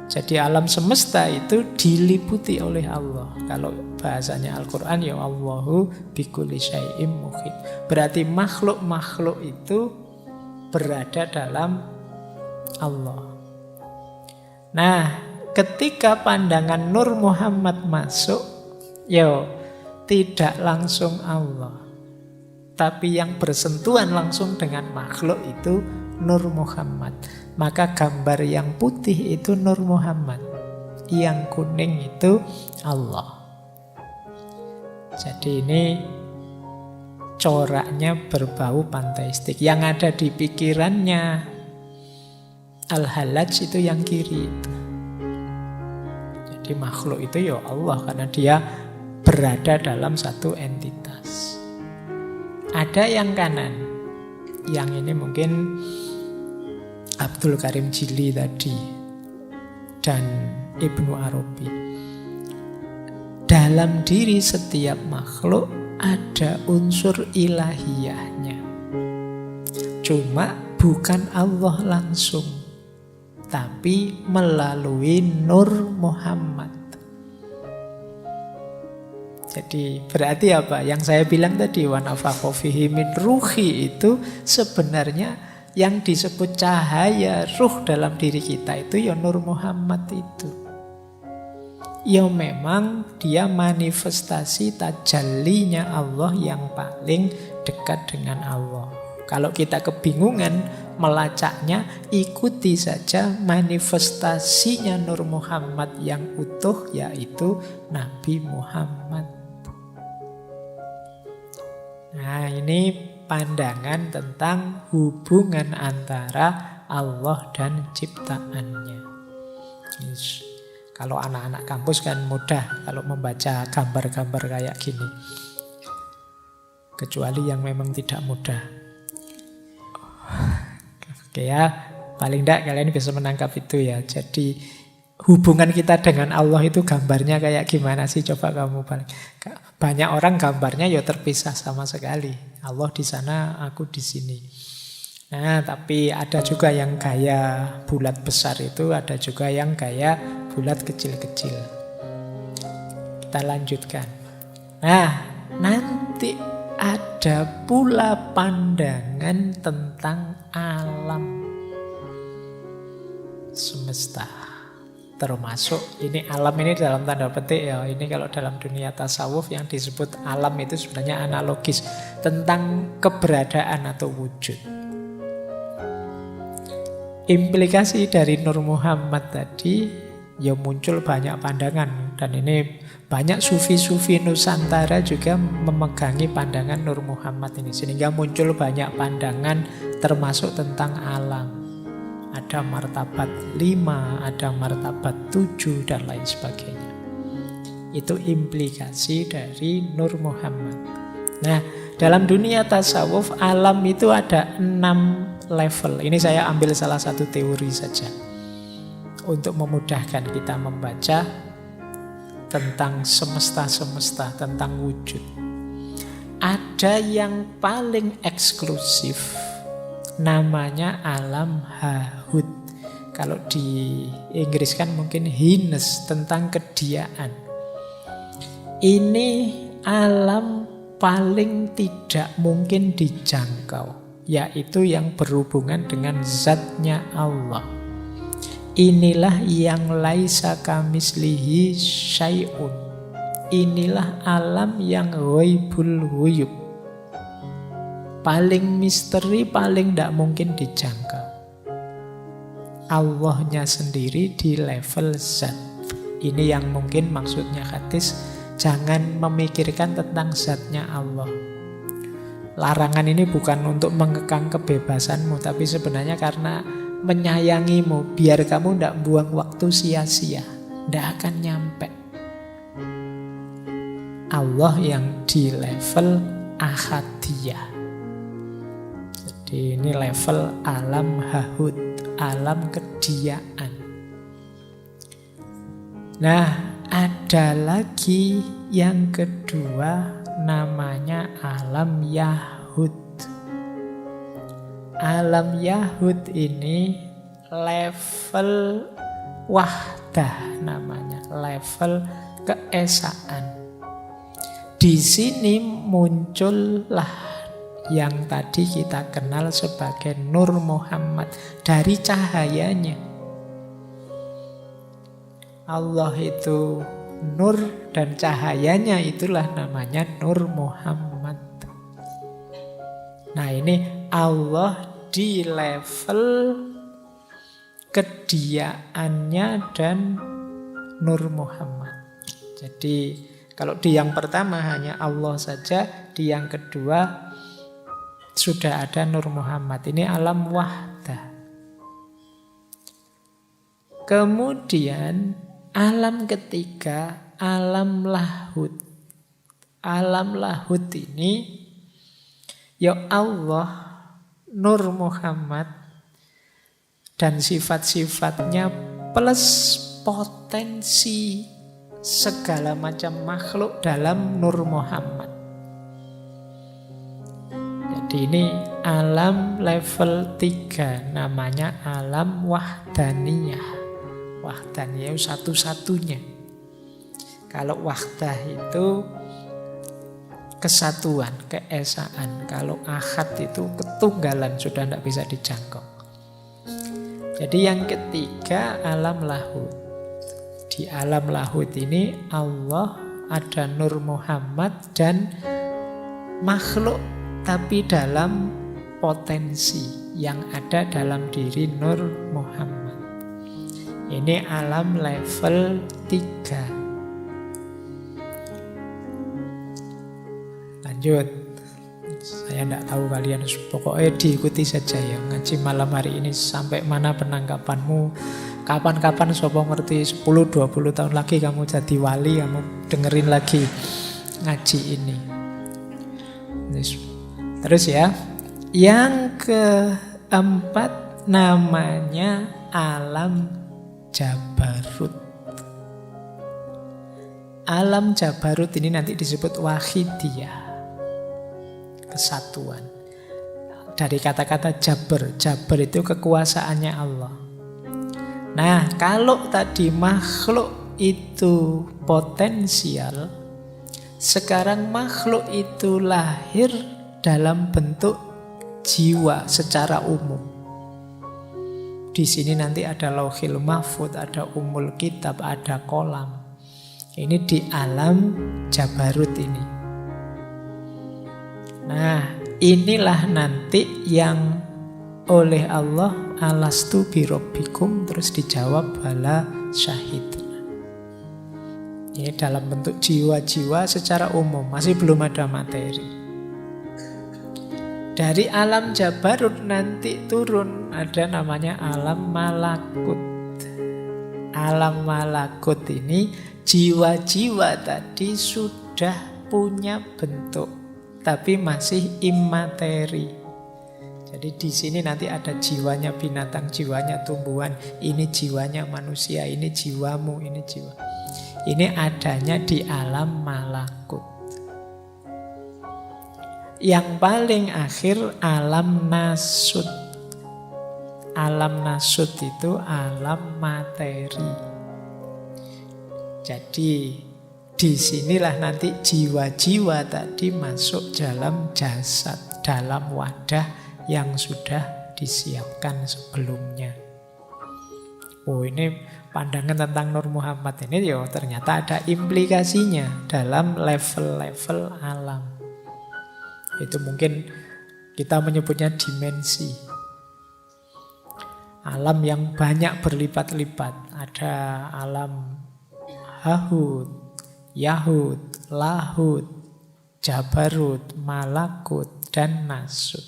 Jadi alam semesta itu diliputi oleh Allah. Kalau bahasanya Al-Quran ya Allahu bikulli syai'im muhit. Berarti makhluk-makhluk itu berada dalam Allah. Nah, ketika pandangan Nur Muhammad masuk, ya tidak langsung Allah, tapi yang bersentuhan langsung dengan makhluk itu Nur Muhammad. Maka gambar yang putih itu Nur Muhammad, yang kuning itu Allah. Jadi ini coraknya berbau panteistik. Yang ada di pikirannya Al-Hallaj itu yang kiri itu. Jadi makhluk itu ya Allah karena dia berada dalam satu entitas. Ada yang kanan. Yang ini mungkin Abdul Karim Jili tadi dan Ibnu Arabi. Dalam diri setiap makhluk ada unsur ilahiyahnya. Cuma bukan Allah langsung, tapi melalui Nur Muhammad. Jadi berarti apa? Yang saya bilang tadi wa nafakha fihi min ruhi itu sebenarnya yang disebut cahaya ruh dalam diri kita itu ya Nur Muhammad itu. Ya memang dia manifestasi tajallinya Allah yang paling dekat dengan Allah. Kalau kita kebingungan melacaknya, ikuti saja manifestasinya Nur Muhammad yang utuh, yaitu Nabi Muhammad. Nah, ini pandangan tentang hubungan antara Allah dan ciptaannya. Yes. Kalau anak-anak kampus kan mudah kalau membaca gambar-gambar kayak gini. Kecuali yang memang tidak mudah. Oke ya, paling tidak kalian bisa menangkap itu ya. Jadi hubungan kita dengan Allah itu gambarnya kayak gimana sih? Coba kamu balik. Banyak orang gambarnya ya terpisah sama sekali. Allah di sana, aku di sini. Nah, tapi ada juga yang gaya bulat besar itu, ada juga yang gaya bulat kecil-kecil. Kita lanjutkan. Nah, nanti ada pula pandangan tentang alam semesta. Termasuk ini alam ini dalam tanda petik ya. Ini kalau dalam dunia tasawuf yang disebut alam itu sebenarnya analogis tentang keberadaan atau wujud. Implikasi dari Nur Muhammad tadi ya muncul banyak pandangan. Dan ini banyak sufi-sufi Nusantara juga memegangi pandangan Nur Muhammad ini. Sehingga muncul banyak pandangan termasuk tentang alam. Ada martabat 5, ada martabat 7, dan lain sebagainya. Itu implikasi dari Nur Muhammad. Nah, dalam dunia tasawuf, alam itu ada 6 level. Ini saya ambil salah satu teori saja. Untuk memudahkan kita membaca tentang semesta-semesta, tentang wujud. Ada yang paling eksklusif, namanya alam hahut. Kalau di Inggris kan mungkin hines, tentang kediaan. Ini alam paling tidak mungkin dijangkau, yaitu yang berhubungan dengan zatnya Allah. Inilah yang laisa kamislihi syai'un. Inilah alam yang ghaibul ghuyub. Paling misteri, paling tidak mungkin dijangkau. Allahnya sendiri di level zat. Ini yang mungkin maksudnya hadis, jangan memikirkan tentang zatnya Allah. Larangan ini bukan untuk mengekang kebebasanmu, tapi sebenarnya karena menyayangimu, biar kamu tidak buang waktu sia-sia, tidak akan nyampe. Allah yang di level ahadiyah. Ini level alam hahut, alam kediaan. Nah, ada lagi yang kedua, namanya alam yahud. Alam yahud ini level wahdah namanya, level keesaan. Di sini muncullah yang tadi kita kenal sebagai Nur Muhammad dari cahayanya. Allah itu nur dan cahayanya itulah namanya Nur Muhammad. Nah, ini Allah di level kediaannya dan Nur Muhammad. Jadi kalau di yang pertama hanya Allah saja, di yang kedua sudah ada Nur Muhammad. Ini alam wahdah. Kemudian alam ketiga, alam lahut. Alam lahut ini ya Allah, Nur Muhammad, dan sifat-sifatnya plus potensi segala macam makhluk dalam Nur Muhammad. Jadi ini alam level 3, namanya alam wahdaniyah. Wahdaniyah satu-satunya. Kalau wahdah itu kesatuan, keesaan. Kalau ahad itu ketunggalan, sudah tidak bisa dijangkau. Jadi yang ketiga alam lahut. Di alam lahut ini Allah, ada Nur Muhammad dan makhluk, tapi dalam potensi yang ada dalam diri Nur Muhammad. Ini alam level 3. Lanjut. Saya tidak tahu kalian, pokoknya diikuti saja ya. Ngaji malam hari ini sampai mana penangkapanmu. Kapan-kapan sopo ngerti 10-20 tahun lagi kamu jadi wali, kamu dengerin lagi ngaji ini. Terus ya, yang keempat namanya alam Jabarut. Alam Jabarut ini nanti disebut wahidiyah, kesatuan. Dari kata-kata Jabar, Jabar itu kekuasaannya Allah. Nah, kalau tadi makhluk itu potensial, sekarang makhluk itu lahir dalam bentuk jiwa secara umum. Di sini nanti ada Lauhil Mahfud, ada Ummul Kitab, ada kolam. Ini di alam Jabarut ini. Nah, inilah nanti yang oleh Allah, alastu birabbikum, terus dijawab bala syahidna. Ini dalam bentuk jiwa-jiwa secara umum, masih belum ada materi. Dari alam Jabarut nanti turun, ada namanya alam malakut. Alam malakut ini jiwa-jiwa tadi sudah punya bentuk, tapi masih imateri. Jadi di sini nanti ada jiwanya binatang, jiwanya tumbuhan, ini jiwanya manusia, ini jiwamu, ini jiwa. Ini adanya di alam malakut. Yang paling akhir alam nasut. Alam nasut itu alam materi. Jadi disinilah nanti jiwa-jiwa tadi masuk dalam jasad, dalam wadah yang sudah disiapkan sebelumnya. Oh, ini pandangan tentang Nur Muhammad ini ternyata ada implikasinya dalam level-level alam. Itu mungkin kita menyebutnya dimensi. Alam yang banyak berlipat-lipat. Ada alam Hahut, Yahud, Lahut, Jabarut, Malakut, dan Nasut.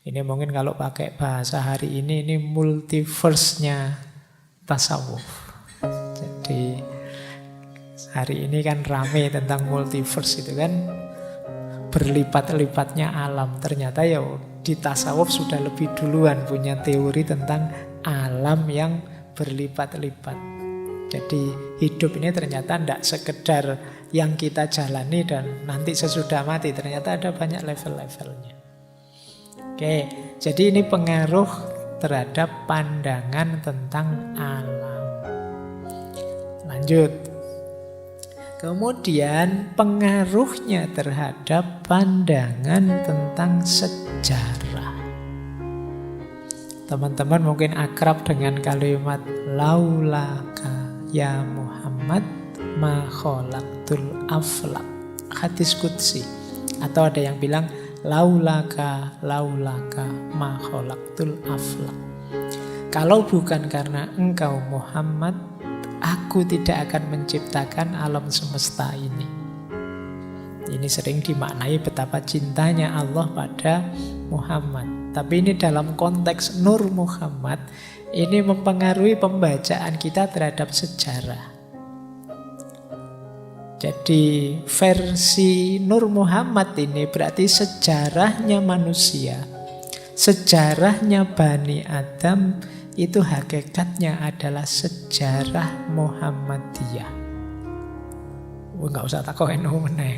Ini mungkin kalau pakai bahasa hari ini multiverse-nya tasawuf. Jadi hari ini kan rame tentang multiverse itu kan, berlipat-lipatnya alam. Ternyata di tasawuf sudah lebih duluan punya teori tentang alam yang berlipat-lipat. Jadi hidup ini ternyata tidak sekedar yang kita jalani dan nanti sesudah mati. Ternyata ada banyak level-levelnya. Oke, jadi ini pengaruh terhadap pandangan tentang alam. Lanjut. Kemudian pengaruhnya terhadap pandangan tentang sejarah. Teman-teman mungkin akrab dengan kalimat laulaka ya Muhammad ma khalaqtul aflaq. Hadis qudsi. Atau ada yang bilang laulaka ma khalaqtul aflaq. Kalau bukan karena engkau Muhammad, aku tidak akan menciptakan alam semesta ini. Ini sering dimaknai betapa cintanya Allah pada Muhammad. Tapi ini dalam konteks Nur Muhammad, ini mempengaruhi pembacaan kita terhadap sejarah. Jadi versi Nur Muhammad ini berarti sejarahnya manusia, sejarahnya Bani Adam, itu hakikatnya adalah sejarah Muhammadiyah. Enggak usah takut NU meneh.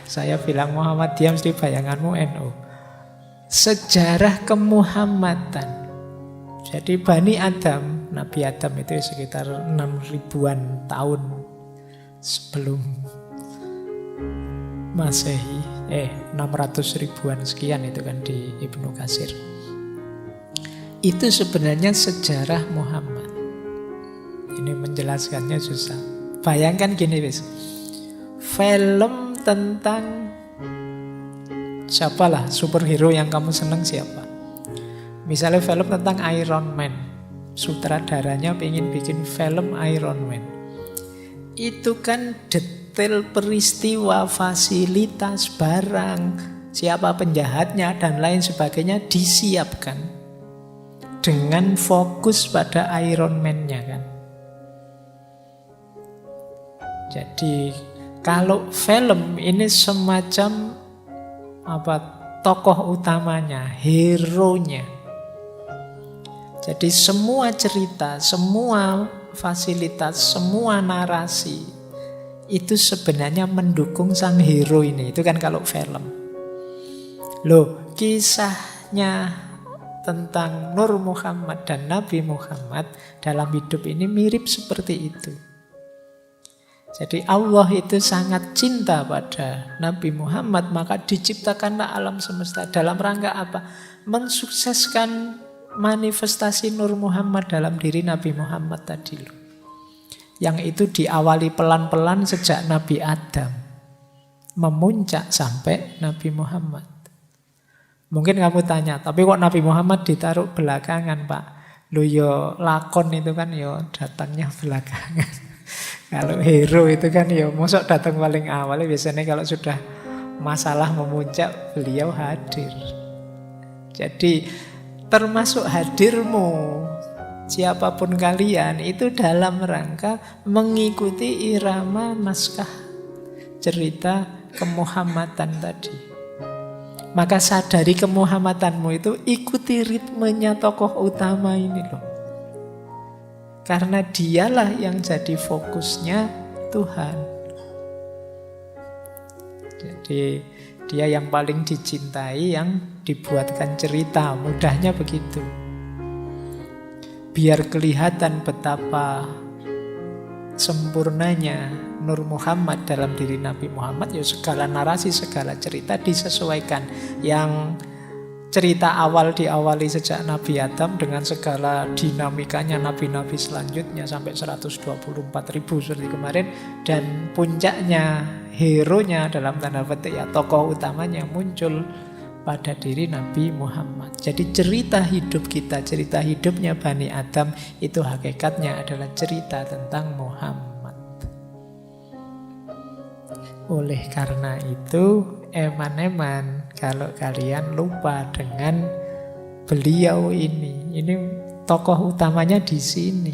Saya bilang Muhammadiyah mesti bayanganmu NU. Sejarah kemuhammadan. Jadi Bani Adam, Nabi Adam itu sekitar 6.000-an tahun sebelum Masehi. 600 ribuan sekian itu kan di Ibnu Katsir. Itu sebenarnya sejarah Muhammad. Ini menjelaskannya susah. Bayangkan gini wis. Film tentang siapalah superhero yang kamu senang siapa? Misalnya film tentang Iron Man. Sutradaranya pengen bikin film Iron Man. Itu kan detail peristiwa, fasilitas, barang, siapa penjahatnya dan lain sebagainya disiapkan dengan fokus pada Iron Man-nya kan. Jadi kalau film ini semacam tokoh utamanya, hero-nya. Jadi semua cerita, semua fasilitas, semua narasi itu sebenarnya mendukung sang hero ini. Itu kan kalau film. Loh, kisahnya tentang Nur Muhammad dan Nabi Muhammad dalam hidup ini mirip seperti itu. Jadi Allah itu sangat cinta pada Nabi Muhammad, maka diciptakanlah alam semesta. Dalam rangka apa? Mensukseskan manifestasi Nur Muhammad dalam diri Nabi Muhammad tadi loh. Yang itu diawali pelan-pelan sejak Nabi Adam, memuncak sampai Nabi Muhammad. Mungkin kamu tanya, tapi kok Nabi Muhammad ditaruh belakangan, Pak? Loh yo lakon itu kan yo datangnya belakangan. Kalau hero itu kan yo mosok datang paling awal. Biasanya kalau sudah masalah memuncak, beliau hadir. Jadi termasuk hadirmu, siapapun kalian, itu dalam rangka mengikuti irama naskah cerita kemuhammadan tadi. Maka sadari kemuhammadanmu itu, ikuti ritmenya tokoh utama ini loh. Karena dialah yang jadi fokusnya Tuhan. Jadi dia yang paling dicintai, yang dibuatkan cerita, mudahnya begitu. Biar kelihatan betapa sempurnanya Nur Muhammad dalam diri Nabi Muhammad, ya segala narasi, segala cerita disesuaikan. Yang cerita awal diawali sejak Nabi Adam dengan segala dinamikanya nabi-nabi selanjutnya sampai 124.000 seperti kemarin. Dan puncaknya, hero-nya dalam tanda petik ya, tokoh utamanya muncul pada diri Nabi Muhammad. Jadi cerita hidup kita, cerita hidupnya Bani Adam, itu hakikatnya adalah cerita tentang Muhammad. Oleh karena itu, eman-eman kalau kalian lupa dengan beliau ini. Ini tokoh utamanya di sini.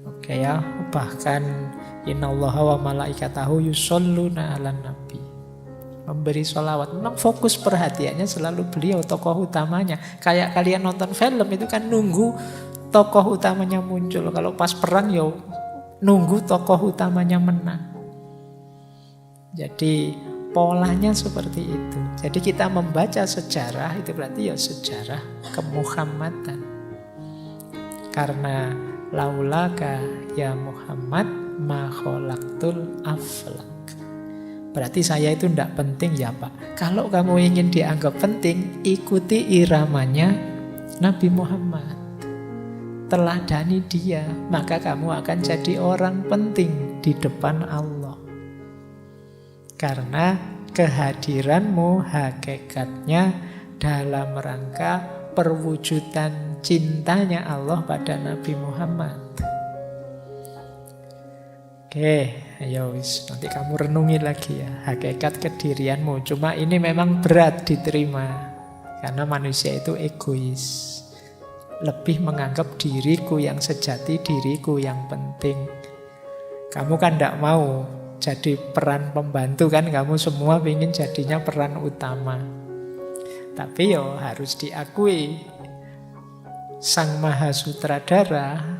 Oke ya, bahkan innallaha wa malaikatahu yusholluna 'alan nabi. Memberi sholawat. Memang fokus perhatiannya selalu beliau, tokoh utamanya. Kayak kalian nonton film itu kan nunggu tokoh utamanya muncul. Kalau pas perang ya nunggu tokoh utamanya menang. Jadi polanya seperti itu. Jadi kita membaca sejarah itu berarti ya sejarah kemuhammadan. Karena laulaka ya Muhammad ma khalaqtul aflak. Berarti saya itu tidak penting ya Pak. Kalau kamu ingin dianggap penting, ikuti iramanya Nabi Muhammad. Teladani dia, maka kamu akan jadi orang penting di depan Allah. Karena kehadiranmu hakikatnya dalam rangka perwujudan cintanya Allah pada Nabi Muhammad. Oke, ayo nanti kamu renungi lagi ya hakikat kedirianmu. Cuma ini memang berat diterima karena manusia itu egois, lebih menganggap diriku yang sejati, diriku yang penting. Kamu kan tidak mau jadi peran pembantu kan, kamu semua ingin jadinya peran utama. Tapi yo harus diakui, Sang Maha Sutradara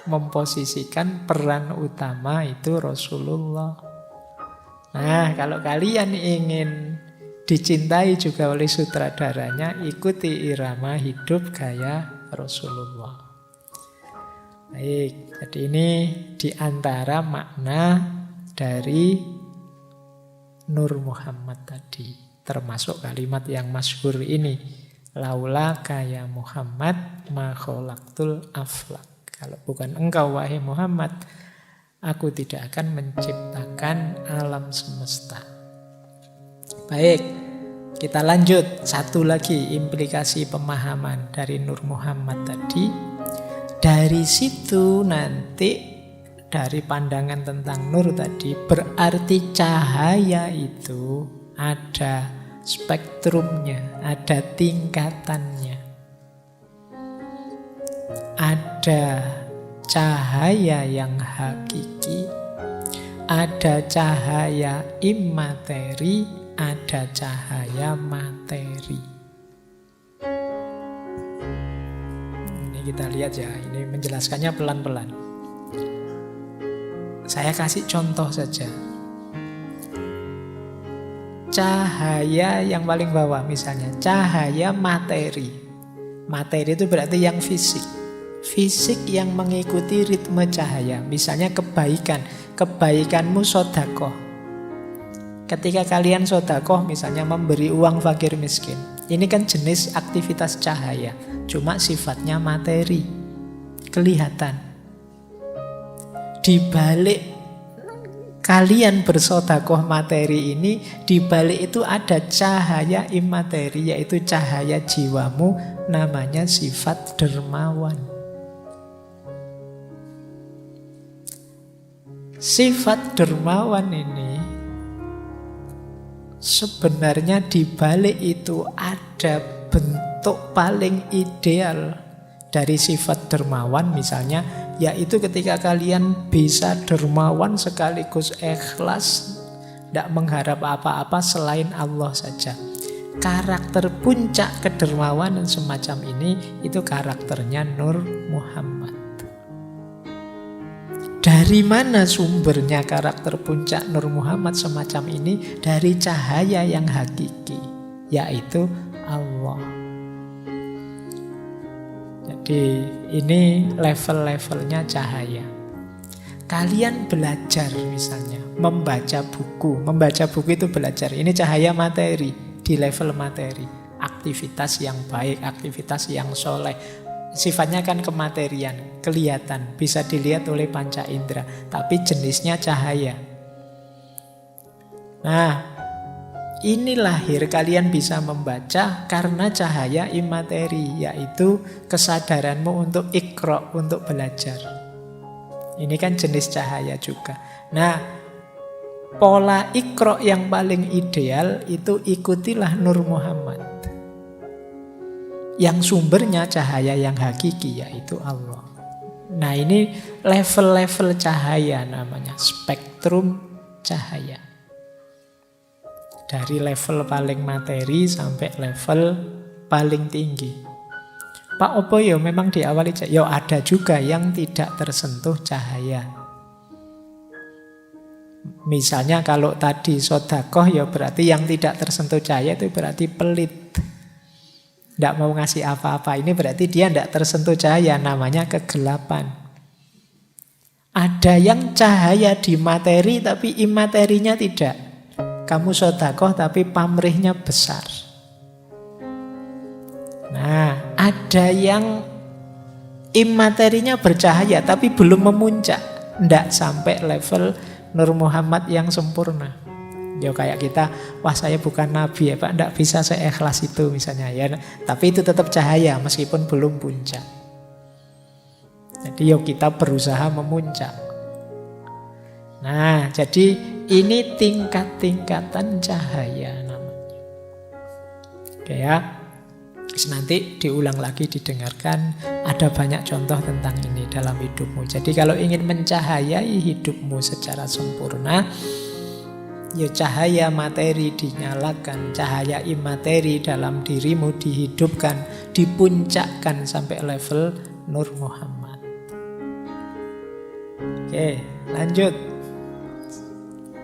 memposisikan peran utama itu Rasulullah. Nah, kalau kalian ingin dicintai juga oleh sutradaranya, ikuti irama hidup gaya Rasulullah. Baik, jadi ini diantara makna dari Nur Muhammad tadi, termasuk kalimat yang masyhur ini, laula kaya Muhammad ma khalaqtul aflak. Kalau bukan engkau wahai Muhammad, aku tidak akan menciptakan alam semesta. Baik, kita lanjut. Satu lagi implikasi pemahaman dari Nur Muhammad tadi. Dari situ nanti, dari pandangan tentang nur tadi, berarti cahaya itu ada spektrumnya, ada tingkatannya. Ada cahaya yang hakiki, ada cahaya imateri, ada cahaya materi. Ini kita lihat ya, ini menjelaskannya pelan-pelan. Saya kasih contoh saja. Cahaya yang paling bawah misalnya, cahaya materi. Materi itu berarti yang fisik. Fisik yang mengikuti ritme cahaya. Misalnya kebaikan. Kebaikanmu sedekah. Ketika kalian sedekah misalnya memberi uang fakir miskin, Ini kan jenis aktivitas cahaya, cuma sifatnya materi, kelihatan. Di balik kalian bersedekah materi ini, di balik itu ada cahaya imateri, yaitu cahaya jiwamu, namanya sifat dermawan. Sifat dermawan ini sebenarnya di balik itu ada bentuk paling ideal dari sifat dermawan, misalnya yaitu ketika kalian bisa dermawan sekaligus ikhlas, tidak mengharap apa-apa selain Allah saja. Karakter puncak kedermawanan semacam ini itu karakternya Nur Muhammad. Dari mana sumbernya karakter puncak Nur Muhammad semacam ini? Dari cahaya yang hakiki, yaitu Allah. Jadi ini level-levelnya cahaya. Kalian belajar misalnya, membaca buku. Membaca buku itu belajar. Ini cahaya materi, di level materi. Aktivitas yang baik, aktivitas yang soleh. Sifatnya kan kematerian, kelihatan, bisa dilihat oleh panca indera, tapi jenisnya cahaya. Nah, ini lahir kalian bisa membaca karena cahaya imateri, yaitu kesadaranmu untuk iqra, untuk belajar. Ini kan jenis cahaya juga. Nah, pola iqra yang paling ideal itu ikutilah Nur Muhammad. Yang sumbernya cahaya yang hakiki, yaitu Allah. Nah, ini level-level cahaya namanya, spektrum cahaya. Dari level paling materi sampai level paling tinggi. Pak opo ya memang diawali ya ada juga yang tidak tersentuh cahaya. Misalnya kalau tadi sedekah ya berarti yang tidak tersentuh cahaya itu berarti pelit. Tidak mau ngasih apa-apa. Ini berarti dia tidak tersentuh cahaya, namanya kegelapan. Ada yang cahaya di materi tapi imaterinya tidak. Kamu sedekah tapi pamrihnya besar. Nah, ada yang imaterinya bercahaya tapi belum memuncak. Tidak sampai level Nur Muhammad yang sempurna. Ya kayak kita, wah saya bukan nabi ya Pak, tidak bisa seikhlas itu misalnya ya. Tapi itu tetap cahaya meskipun belum puncak. Jadi yuk kita berusaha memuncak. Nah, jadi ini tingkat-tingkatan cahaya namanya. Oke ya. Nanti diulang lagi, didengarkan. Ada banyak contoh tentang ini dalam hidupmu. Jadi kalau ingin mencahayai hidupmu secara sempurna, ya cahaya materi dinyalakan, cahaya imateri dalam dirimu dihidupkan, dipuncakkan sampai level Nur Muhammad. Oke, lanjut.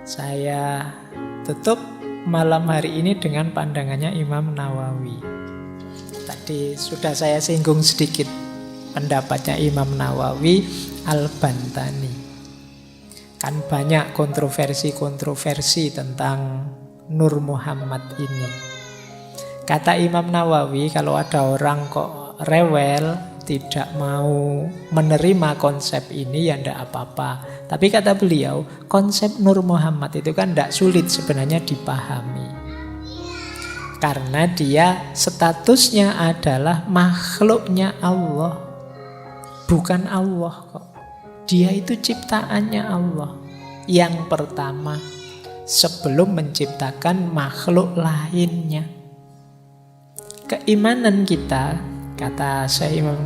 Saya tutup malam hari ini dengan pandangannya Imam Nawawi. Tadi sudah saya singgung sedikit pendapatnya Imam Nawawi Al-Bantani. Kan banyak kontroversi-kontroversi tentang Nur Muhammad ini. Kata Imam Nawawi, kalau ada orang kok rewel, tidak mau menerima konsep ini, ya tidak apa-apa. Tapi kata beliau, konsep Nur Muhammad itu kan tidak sulit sebenarnya dipahami. Karena dia statusnya adalah makhluknya Allah. Bukan Allah kok. Dia itu ciptaannya Allah. Yang pertama, sebelum menciptakan makhluk lainnya. Keimanan kita, kata Syekh Imam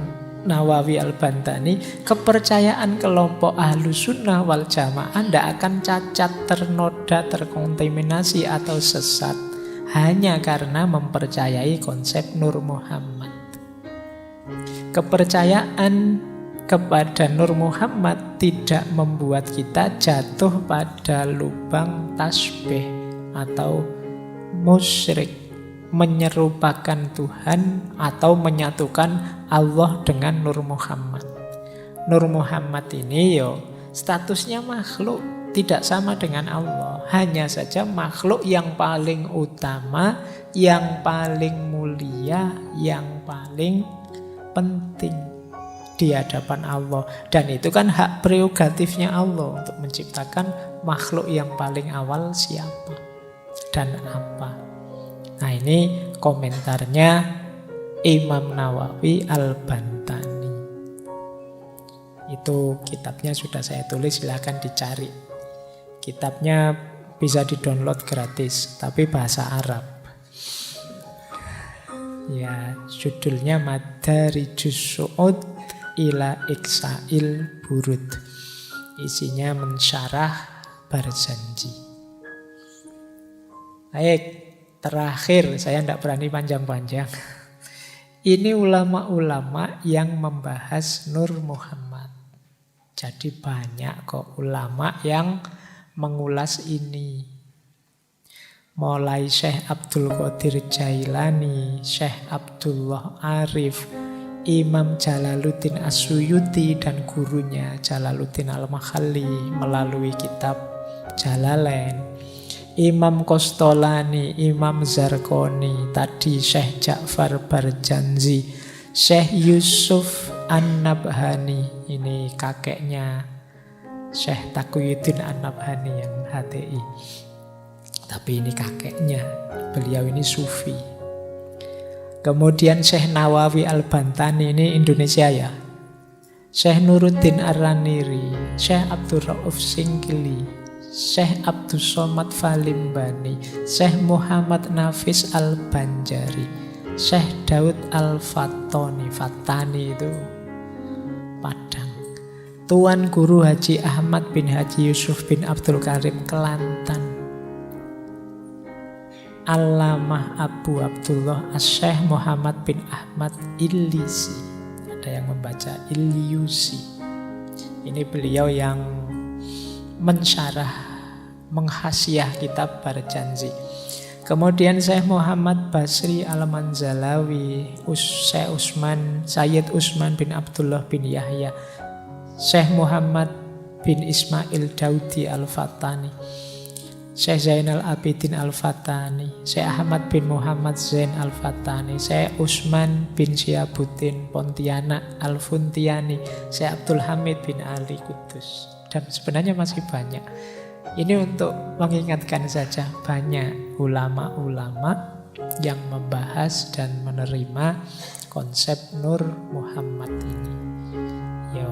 Nawawi Al-Bantani, kepercayaan kelompok Ahlus Sunnah wal Jamaah tidak akan cacat, ternoda, terkontaminasi atau sesat hanya karena mempercayai konsep Nur Muhammad. Kepercayaan kepada Nur Muhammad tidak membuat kita jatuh pada lubang tasbih atau musyrik, menyerupakan Tuhan atau menyatukan Allah dengan Nur Muhammad. Nur Muhammad ini statusnya makhluk, tidak sama dengan Allah. Hanya saja makhluk yang paling utama, yang paling mulia, yang paling penting di hadapan Allah. Dan itu kan hak prerogatifnya Allah untuk menciptakan makhluk yang paling awal siapa dan apa. Nah, ini komentarnya Imam Nawawi Al-Bantani. Itu kitabnya sudah saya tulis, silahkan dicari. Kitabnya bisa di-download gratis, tapi bahasa Arab. Ya, judulnya Madarijus Su'ud ila Iksa'il Burud. Isinya mensyarah Barzanji. Baik, terakhir, saya tidak berani panjang-panjang. Ini ulama-ulama yang membahas Nur Muhammad. Jadi banyak kok ulama yang mengulas ini. Mulai Syekh Abdul Qadir Jailani, Syekh Abdullah Arif, Imam Jalaluddin As-Suyuti dan gurunya Jalaluddin Al-Makhalli melalui kitab Jalalain, Imam Qostolani, Imam Zarqoni, tadi Syekh Ja'far Barjanzi, Syekh Yusuf An-Nabhani, ini kakeknya Syekh Taqiyuddin An-Nabhani yang HTI. Tapi ini kakeknya, beliau ini sufi. Kemudian Syekh Nawawi Al-Bantani, ini Indonesia ya. Syekh Nuruddin Ar-Raniri, Syekh Abdul Rauf Singkili, Syekh Abdul Somad Falimbani, Syekh Muhammad Nafis Al-Banjari, Syekh Daud Al-Fattani, Fattani itu Padang. Tuan Guru Haji Ahmad bin Haji Yusuf bin Abdul Karim Kelantan. Allamah Abu Abdullah As-Syekh Muhammad bin Ahmad Illisi. Ada yang membaca Ilyusi. Ini beliau yang mensyarah, menghasiah kitab Barzanji. Kemudian Syekh Muhammad Basri Al-Manzalawi, Syekh Sayyid Usman bin Abdullah bin Yahya, Syekh Muhammad bin Ismail Daudi Al-Fatani, Syekh Zainal Abidin Al-Fatani, Syekh Ahmad bin Muhammad Zain Al-Fatani, Syekh Usman bin Syiabuddin Pontianak Al-Funtiani, Syekh Abdul Hamid bin Ali Kudus. Dan sebenarnya masih banyak. Ini untuk mengingatkan saja, banyak ulama-ulama yang membahas dan menerima konsep Nur Muhammad ini. Yo,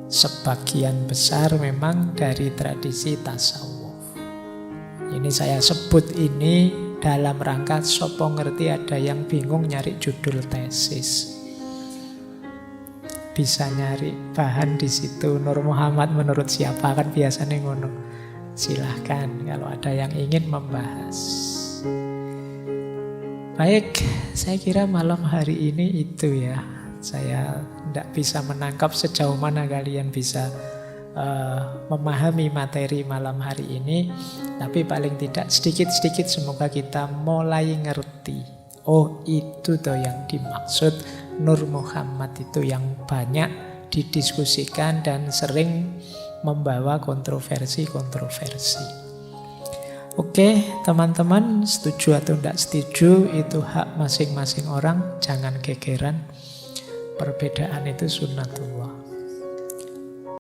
sebagian besar memang dari tradisi tasawuf. Ini saya sebut ini dalam rangka sopo ngerti ada yang bingung nyari judul tesis. Bisa nyari bahan di situ. Nur Muhammad menurut siapa, kan biasanya ngono. Silahkan kalau ada yang ingin membahas. Baik, saya kira malam hari ini itu ya. Saya tidak bisa menangkap sejauh mana kalian bisa memahami materi malam hari ini. Tapi paling tidak sedikit-sedikit semoga kita mulai ngerti. Oh, itu toh yang dimaksud Nur Muhammad itu, yang banyak didiskusikan dan sering membawa kontroversi-kontroversi. Oke, teman-teman, setuju atau tidak setuju itu hak masing-masing orang, jangan gegeran. Perbedaan itu sunnatullah.